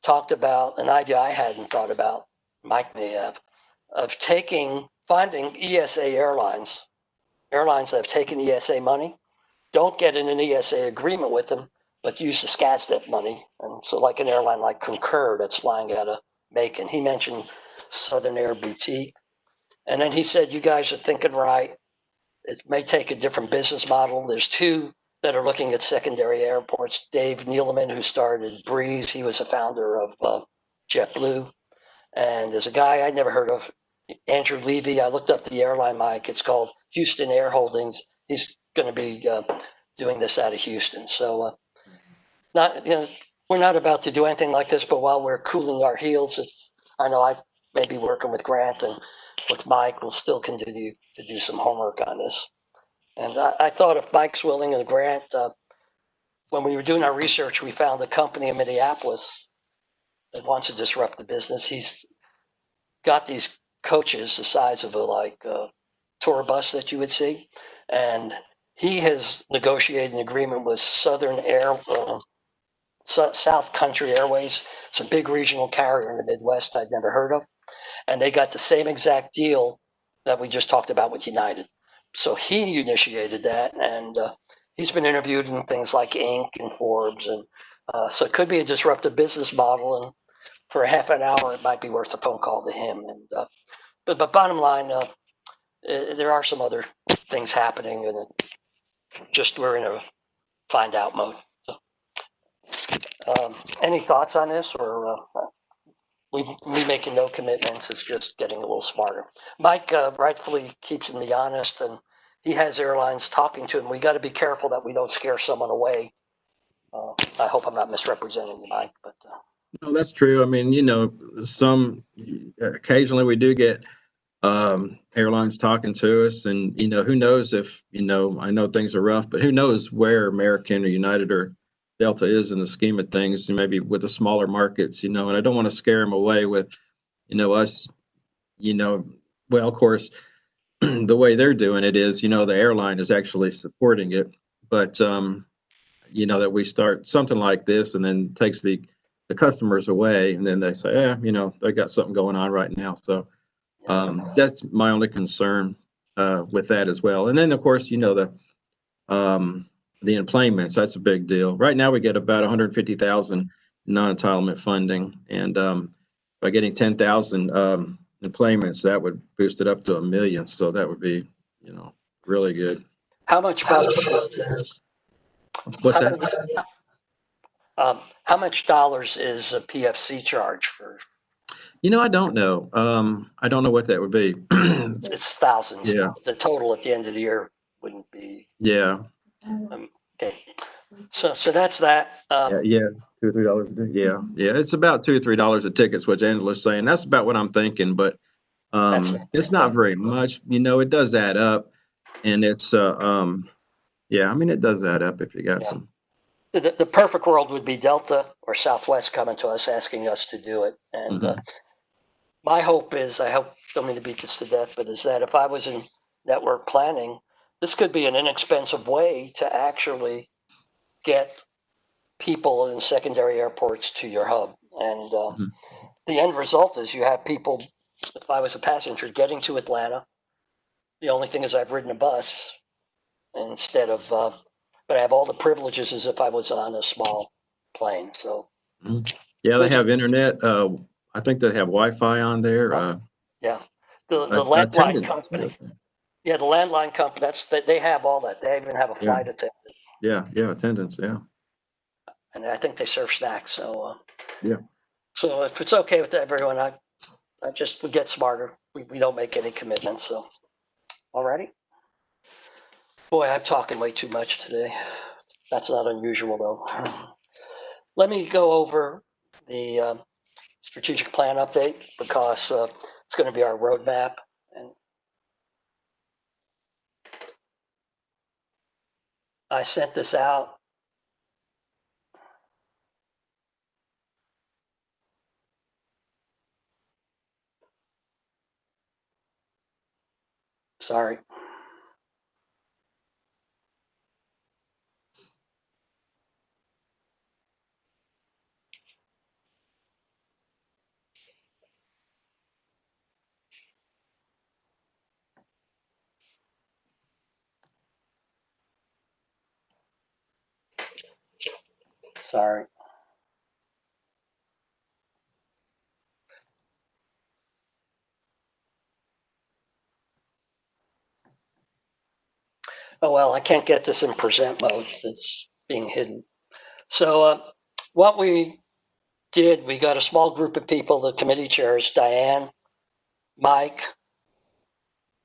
talked about an idea I hadn't thought about, Mike may have, of finding ESA airlines that have taken ESA money, don't get in an ESA agreement with them, but use the SCASDEP money. And so like an airline like Concur that's flying out of Macon. He mentioned Southern Air Boutique. And then he said, you guys are thinking right. It may take a different business model. There's two that are looking at secondary airports. Dave Neeleman, who started Breeze, he was a founder of JetBlue. And there's a guy I never heard of, Andrew Levy. I looked up the airline, Mike. It's called Houston Air Holdings. He's going to be doing this out of Houston. So not, you know, we're not about to do anything like this, but while we're cooling our heels, I know I may be working with Grant and with Mike. We'll still continue to do some homework on this. And I thought if Mike's willing and Grant, when we were doing our research, we found a company in Minneapolis that wants to disrupt the business. He's got these coaches the size of a tour bus that you would see, and he has negotiated an agreement with South Country Airways. It's a big regional carrier in the Midwest I'd never heard of, and they got the same exact deal that we just talked about with United. So he initiated that, and he's been interviewed in things like Inc. and Forbes, and so it could be a disruptive business model. And for a half an hour, it might be worth a phone call to him. And but bottom line, there are some other things happening, and just we're in a find out mode. So, any thoughts on this, or we making no commitments? It's just getting a little smarter. Mike rightfully keeps me honest, and he has airlines talking to him. We got to be careful that we don't scare someone away. I hope I'm not misrepresenting you, Mike, but. No, that's true. I mean, occasionally we do get airlines talking to us, and who knows if I know things are rough, but who knows where American or United or Delta is in the scheme of things, and maybe with the smaller markets, and I don't want to scare them away with us, well, of course, the way they're doing it is, the airline is actually supporting it, but that we start something like this and then takes the customers away, and then they say, they got something going on right now. So that's my only concern with that as well. And then, of course, the employments, that's a big deal. Right now, we get about 150,000 non-entitlement funding, and by getting 10,000 employments, that would boost it up to 1 million. So that would be, really good. How much What's that? How much dollars is a PFC charge for? I don't know. I don't know what that would be. It's thousands. Yeah. The total at the end of the year wouldn't be. Yeah. Okay. So that's that. Yeah. $2 or $3 a ticket. Yeah. It's about $2 or $3 a ticket. Is what Angela's saying. That's about what I'm thinking, but it's not very much. It does add up, and it's it does add up if you got some. The perfect world would be Delta or Southwest coming to us asking us to do it, and my hope is, don't mean to beat this to death, but is that if I was in network planning, this could be an inexpensive way to actually get people in secondary airports to your hub. And the end result is you have people, if I was a passenger getting to Atlanta, the only thing is I've ridden a bus instead of, but I have all the privileges as if I was on a small plane. So. Yeah, they have internet. I think they have Wi-Fi on there. Yeah, the landline company. Yeah, the landline company. They have all that. They even have a flight attendant. Yeah, attendance. Yeah. And I think they serve snacks. So. Yeah. So if it's okay with everyone, I just would get smarter. We don't make any commitments. So. Alrighty. Boy, I'm talking way too much today. That's not unusual though. Let me go over the strategic plan update because it's going to be our roadmap. And I sent this out. Sorry. Sorry. Oh, well, I can't get this in present mode. It's being hidden. So what we did, we got a small group of people, the committee chairs, Diane, Mike,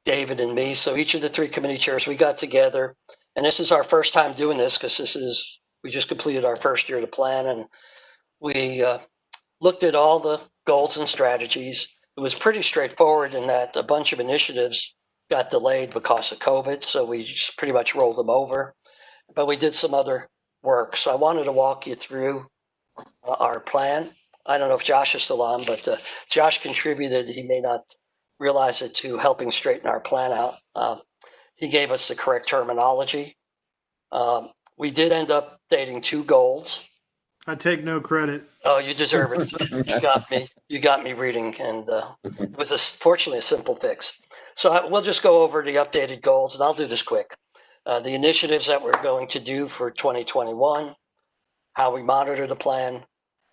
David, and me. So each of the three committee chairs, we got together. And this is our first time doing this because we just completed our first year of the plan. And we looked at all the goals and strategies. It was pretty straightforward in that a bunch of initiatives got delayed because of COVID. So we just pretty much rolled them over. But we did some other work. So I wanted to walk you through our plan. I don't know if Josh is still on, but Josh contributed. He may not realize it to helping straighten our plan out. He gave us the correct terminology. We did end up dating two goals. I take no credit. Oh, you deserve it. You got me. You got me reading, and it was fortunately a simple fix. So we'll just go over the updated goals, and I'll do this quick. The initiatives that we're going to do for 2021, how we monitor the plan.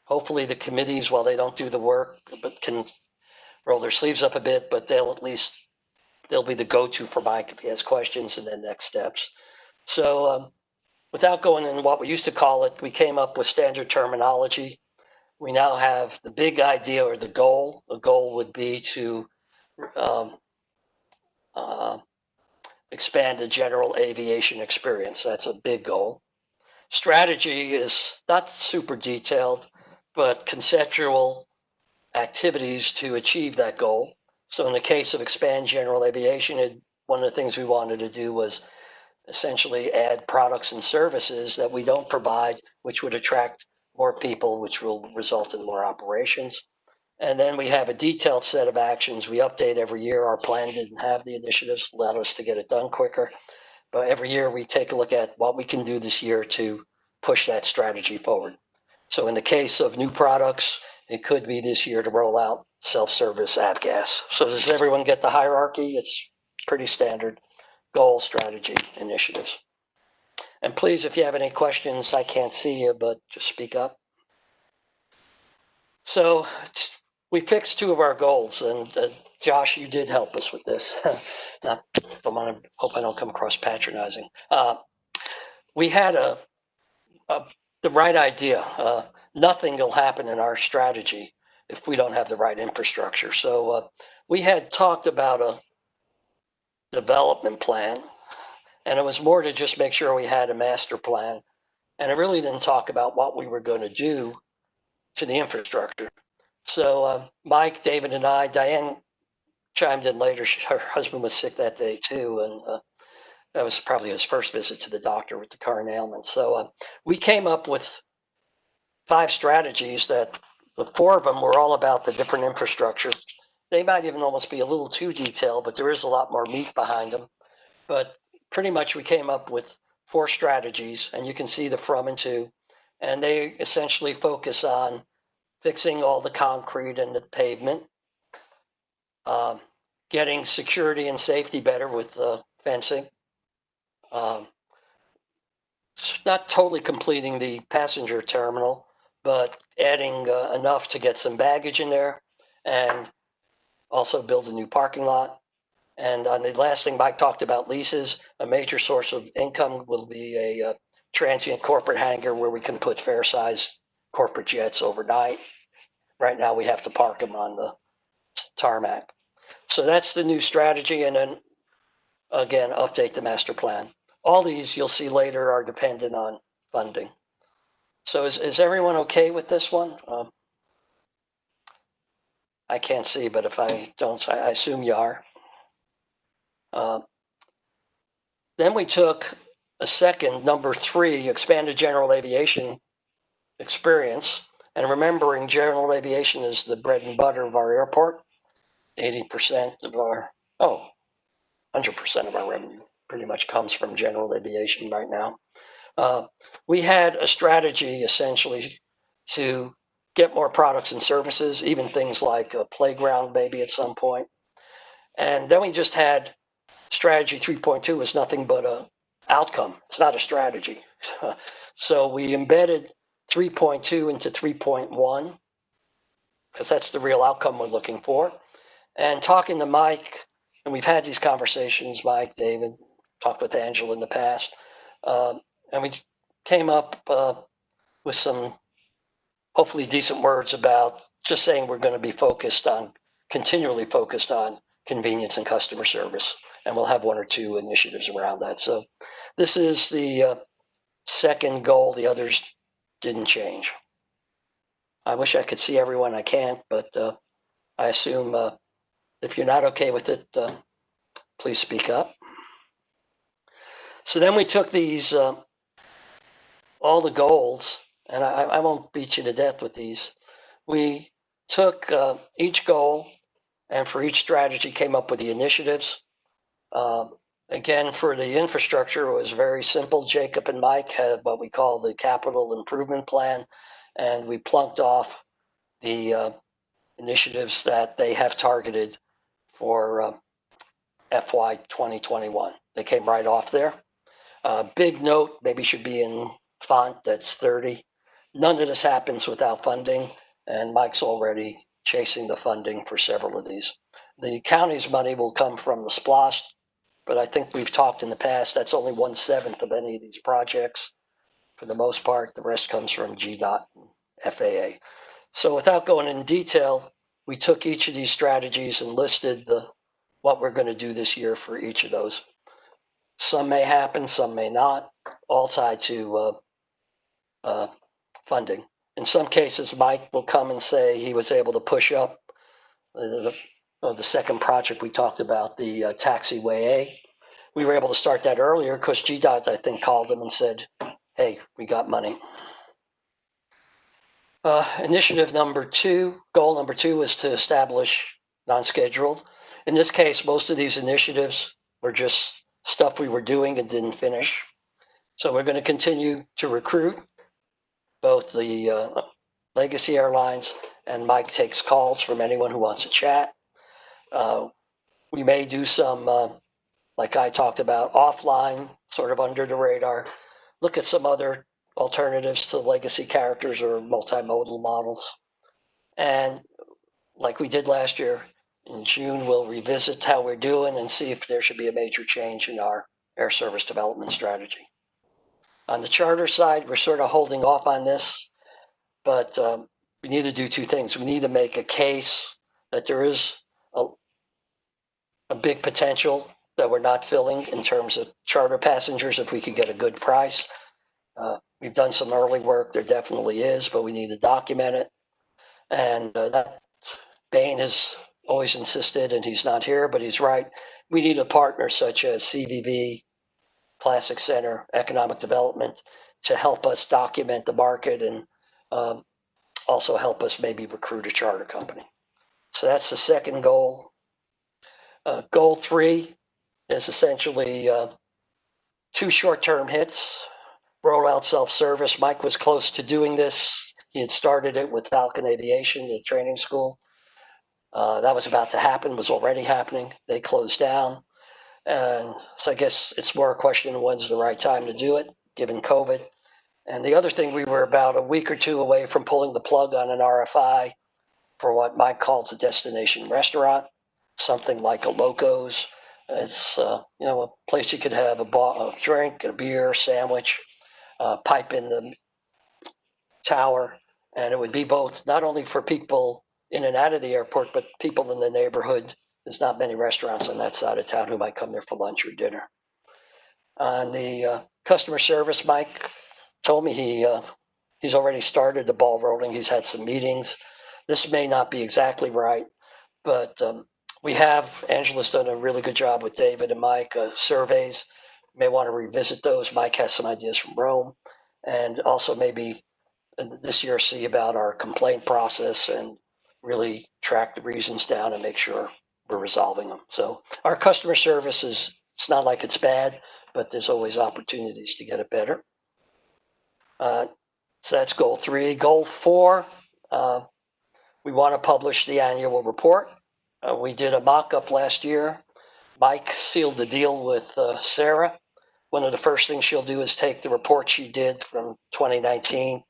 Hopefully, the committees, while they don't do the work, but can roll their sleeves up a bit, but they'll be the go-to for Mike if he has questions, and then next steps. So without going into what we used to call it, we came up with standard terminology. We now have the big idea or the goal. The goal would be to expand the general aviation experience. That's a big goal. Strategy is not super detailed, but conceptual activities to achieve that goal. So in the case of expand general aviation, one of the things we wanted to do was essentially add products and services that we don't provide, which would attract more people, which will result in more operations. And then we have a detailed set of actions we update every year. Our plan didn't have the initiatives, allowed us to get it done quicker. But every year we take a look at what we can do this year to push that strategy forward. So in the case of new products, it could be this year to roll out self-service avgas. So does everyone get the hierarchy? It's pretty standard. Goal, strategy, initiatives. And please, if you have any questions, I can't see you, but just speak up. So we fixed two of our goals, and Josh, you did help us with this. Not, hope I don't come across patronizing. We had the right idea. Nothing will happen in our strategy if we don't have the right infrastructure. So we had talked about a development plan, and it was more to just make sure we had a master plan. And it really didn't talk about what we were going to do to the infrastructure. So Mike, David, and Diane chimed in later. Her husband was sick that day too, and that was probably his first visit to the doctor with the current ailment. So we came up with 5 strategies that the 4 of them were all about the different infrastructure. They might even almost be a little too detailed, but there is a lot more meat behind them. But pretty much we came up with 4 strategies, and you can see the from and to, and they essentially focus on fixing all the concrete and the pavement, getting security and safety better with fencing, not totally completing the passenger terminal, but adding enough to get some baggage in there, and also build a new parking lot. And on the last thing Mike talked about, leases, a major source of income will be a transient corporate hangar where we can put fair-sized corporate jets overnight. Right now we have to park them on the tarmac. So that's the new strategy. And then again, update the master plan. All these you'll see later are dependent on funding. So is everyone okay with this one? I can't see, but if I don't, I assume you are. Then we took a second, number 3, expanded general aviation experience. And remembering general aviation is the bread and butter of our airport. 80% of our, 100% of our revenue pretty much comes from general aviation right now. We had a strategy essentially to get more products and services, even things like a playground maybe at some point. And then we just had strategy 3.2 was nothing but a outcome. It's not a strategy. So we embedded 3.2 into 3.1 because that's the real outcome we're looking for. And talking to Mike, and we've had these conversations, Mike, David, talked with Angela in the past. And we came up with some hopefully decent words about just saying we're going to be continually focused on convenience and customer service. And we'll have one or two initiatives around that. So this is the second goal. The others didn't change. I wish I could see everyone. I can't, but I assume if you're not okay with it, please speak up. So then we took these, all the goals, and I won't beat you to death with these. We took each goal, and for each strategy came up with the initiatives. Again, for the infrastructure, it was very simple. Jacob and Mike had what we call the capital improvement plan, and we plunked off the initiatives that they have targeted for FY 2021. They came right off there. Big note, maybe should be in font that's 30. None of this happens without funding, and Mike's already chasing the funding for several of these. The county's money will come from the SPLOST, but I think we've talked in the past, that's only 1/7 of any of these projects. For the most part, the rest comes from GDOT and FAA. So without going in detail, we took each of these strategies and listed what we're going to do this year for each of those. Some may happen, some may not, all tied to funding. In some cases, Mike will come and say he was able to push up the second project we talked about, the taxiway A. We were able to start that earlier because GDOT, I think, called them and said, hey, we got money. Initiative number 2, goal number 2 was to establish non-scheduled. In this case, most of these initiatives were just stuff we were doing and didn't finish. So we're going to continue to recruit both the legacy airlines, and Mike takes calls from anyone who wants to chat. We may do some, like I talked about, offline, sort of under the radar, look at some other alternatives to legacy characters or multimodal models. And like we did last year, in June, we'll revisit how we're doing and see if there should be a major change in our air service development strategy. On the charter side, we're sort of holding off on this, but we need to do two things. We need to make a case that there is a big potential that we're not filling in terms of charter passengers if we could get a good price. We've done some early work, there definitely is, but we need to document it. And that Bain has always insisted, and he's not here, but he's right. We need a partner such as CVB, Classic Center, Economic Development to help us document the market and also help us maybe recruit a charter company. So that's the second goal. Goal 3 is essentially 2 short-term hits. Roll out self-service. Mike was close to doing this. He had started it with Falcon Aviation, the training school. That was about to happen, was already happening. They closed down. And so I guess it's more a question of when's the right time to do it, given COVID. And the other thing, we were about a week or 2 away from pulling the plug on an RFI for what Mike calls a destination restaurant, something like a Loco's. It's a place you could have a drink, a beer, sandwich, pipe in the tower, and it would be both not only for people in and out of the airport, but people in the neighborhood. There's not many restaurants on that side of town who might come there for lunch or dinner. On the customer service, Mike told me he's already started the ball rolling. He's had some meetings. This may not be exactly right, but Angela's done a really good job with David and Mike, surveys. You may want to revisit those. Mike has some ideas from Rome, and also maybe this year see about our complaint process and really track the reasons down and make sure we're resolving them. So our customer service it's not like it's bad, but there's always opportunities to get it better. So that's goal 3. Goal 4, we want to publish the annual report. We did a mock-up last year. Mike sealed the deal with Sarah. One of the first things she'll do is take the report she did from 2019,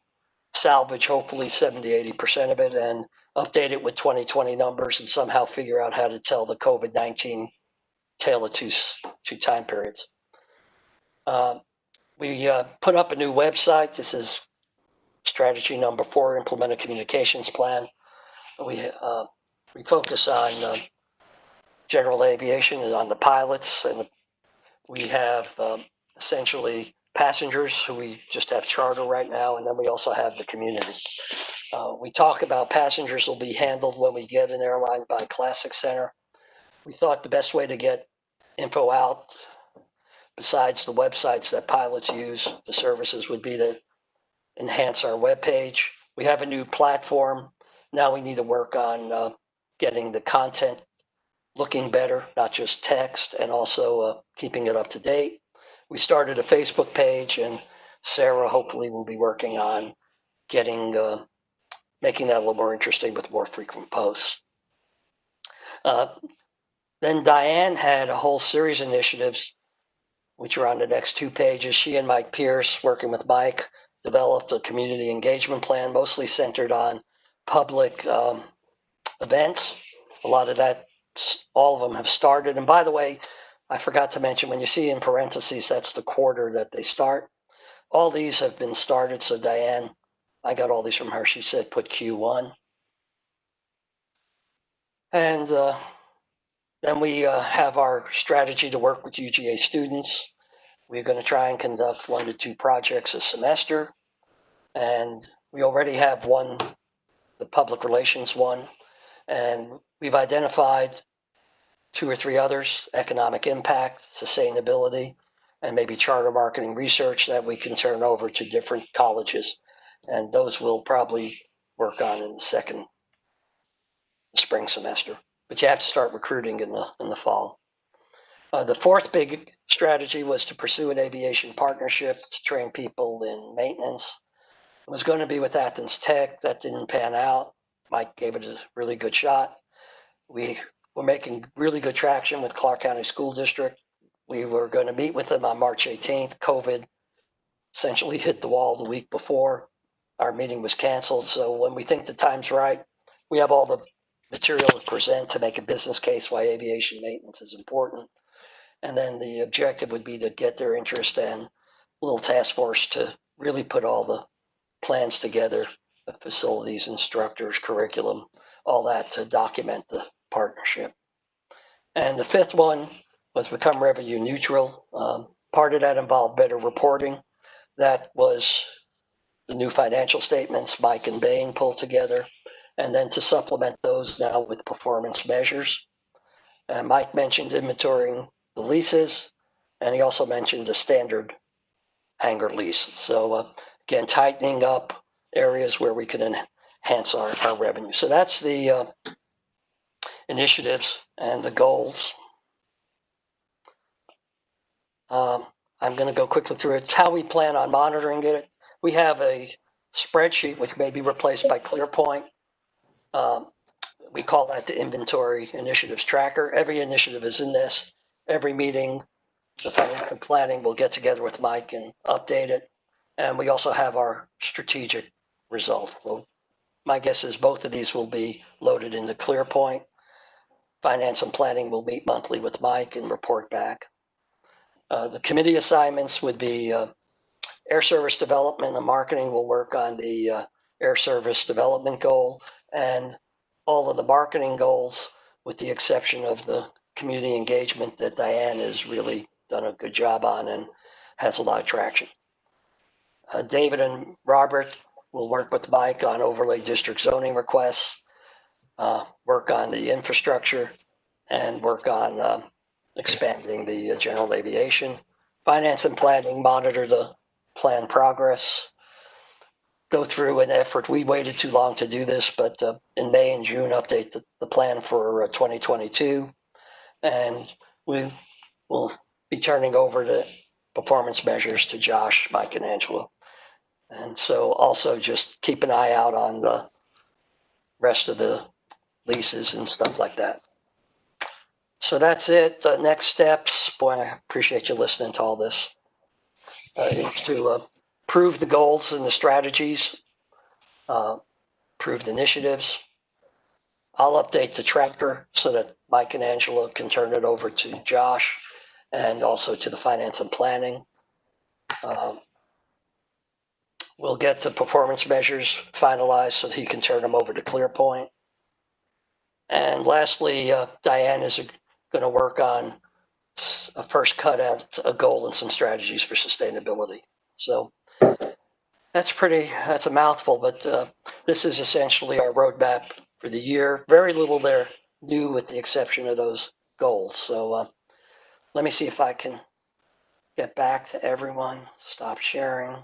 salvage hopefully 70-80% of it, and update it with 2020 numbers and somehow figure out how to tell the COVID-19 tale of two time periods. We put up a new website. This is strategy number 4, implement a communications plan. We focus on general aviation and on the pilots, and we have essentially passengers who we just have charter right now, and then we also have the community. We talk about passengers will be handled when we get an airline by Classic Center. We thought the best way to get info out, besides the websites that pilots use, the services, would be to enhance our webpage. We have a new platform. Now we need to work on getting the content looking better, not just text, and also keeping it up to date. We started a Facebook page, and Sarah hopefully will be working on getting making that a little more interesting with more frequent posts. Then Diane had a whole series of initiatives, which are on the next 2 pages. She and Mike Pierce, working with Mike, developed a community engagement plan, mostly centered on public events. A lot of that, all of them have started. And by the way, I forgot to mention, when you see in parentheses, that's the quarter that they start. All these have been started. So Diane, I got all these from her. She said put Q1. And then we have our strategy to work with UGA students. We're going to try and conduct 1 to 2 projects a semester. And we already have one, the public relations one. And we've identified 2 or 3 others: economic impact, sustainability, and maybe charter marketing research that we can turn over to different colleges. And those we'll probably work on in the spring semester. But you have to start recruiting in the fall. The 4th big strategy was to pursue an aviation partnership to train people in maintenance. It was going to be with Athens Tech. That didn't pan out. Mike gave it a really good shot. We're making really good traction with Clarke County School District. We were going to meet with them on March 18th. COVID essentially hit the wall the week before. Our meeting was canceled. So when we think the time's right, we have all the material to present to make a business case why aviation maintenance is important. And then the objective would be to get their interest and a little task force to really put all the plans together, the facilities, instructors, curriculum, all that, to document the partnership. And the 5th one was become revenue neutral. Part of that involved better reporting. That was the new financial statements Mike and Bain pulled together, and then to supplement those now with performance measures. And Mike mentioned inventorying the leases, and he also mentioned a standard hangar lease. So again, tightening up areas where we can enhance our revenue. So that's the initiatives and the goals. I'm going to go quickly through it. How we plan on monitoring it. We have a spreadsheet which may be replaced by ClearPoint. We call that the inventory initiatives tracker. Every initiative is in this. Every meeting, the financial planning will get together with Mike and update it. And we also have our strategic results. Well, my guess is both of these will be loaded into ClearPoint. Finance and planning will meet monthly with Mike and report back. The committee assignments would be air service development and marketing will work on the air service development goal, and all of the marketing goals, with the exception of the community engagement that Diane has really done a good job on and has a lot of traction. David and Robert will work with Mike on overlay district zoning requests, work on the infrastructure, and work on expanding the general aviation. Finance and planning monitor the plan progress. Go through an effort. We waited too long to do this, but in May and June, update the plan for 2022. And we will be turning over the performance measures to Josh, Mike, and Angela. And so also just keep an eye out on the rest of the leases and stuff like that. So that's it. Next steps. Boy, I appreciate you listening to all this. Is to prove the goals and the strategies, prove the initiatives. I'll update the tracker so that Mike and Angela can turn it over to Josh and also to the finance and planning. We'll get the performance measures finalized so he can turn them over to ClearPoint. And lastly, Diane is going to work on a first cut at a goal and some strategies for sustainability. So that's a mouthful, but this is essentially our roadmap for the year. Very little there new with the exception of those goals. So let me see if I can get back to everyone. Stop sharing.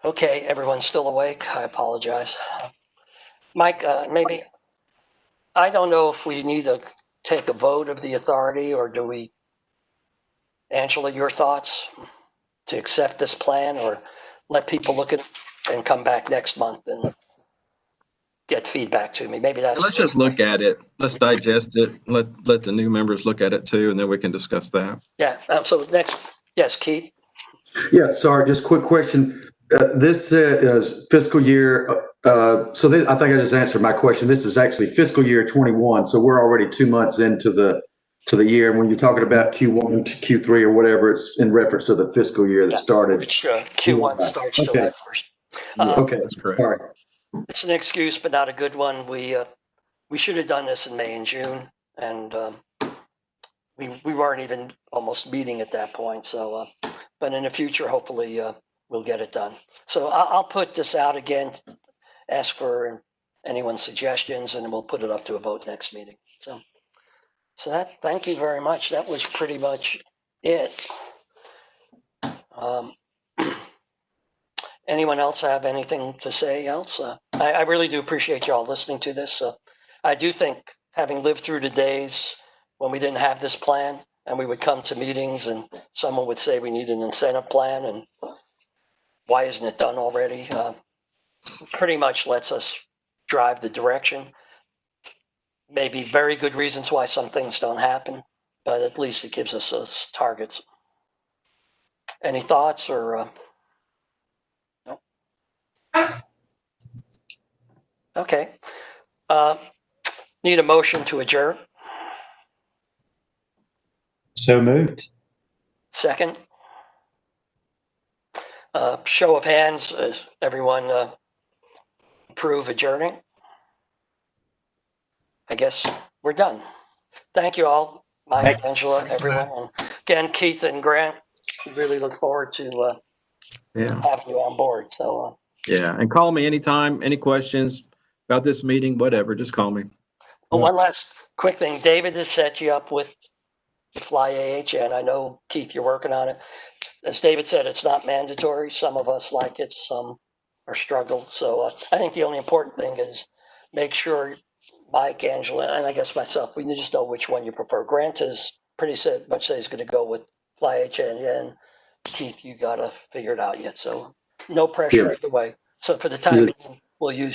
Okay, everyone's still awake. I apologize. Mike, maybe, I don't know if we need to take a vote of the authority or do we, Angela, your thoughts to accept this plan or let people look at it and come back next month and get feedback to me? Maybe that's. Let's just look at it. Let's digest it. Let the new members look at it too, and then we can discuss that. Yeah. So next, yes, Keith. Yeah, sorry, just quick question. This is fiscal year. I think I just answered my question. This is actually fiscal year 21. So we're already 2 months into the year. And when you're talking about Q1 to Q3 or whatever, it's in reference to the fiscal year that started. Which Q1 starts July 1st. Okay, That's correct. sorry. It's an excuse, but not a good one. We should have done this in May and June, and we weren't even almost meeting at that point. So, but in the future, hopefully, we'll get it done. So I'll put this out again, ask for anyone's suggestions, and we'll put it up to a vote next meeting. So thank you very much. That was pretty much it. Anyone else have anything to say else? I really do appreciate you all listening to this. I do think, having lived through the days when we didn't have this plan and we would come to meetings and someone would say we need an incentive plan and why isn't it done already? Pretty much lets us drive the direction. Maybe very good reasons why some things don't happen, but at least it gives us those targets. Any thoughts or? No? Okay. Need a motion to adjourn? So moved. Second? Show of hands, everyone approve adjourning? I guess we're done. Thank you all, Mike, Angela, everyone. And again, Keith and Grant, we really look forward to having you on board. So Yeah, and call me anytime, any questions about this meeting, whatever, just call me. one last quick thing. David has set you up with Fly AHN. I know, Keith, you're working on it. As David said, it's not mandatory. Some of us like it, some are struggle. So I think the only important thing is make sure Mike, Angela, and I guess myself, we just know which one you prefer. Grant is pretty much say he's going to go with Fly HN. Keith, you got to figure it out yet. So no pressure either way. So for the time being, we'll use your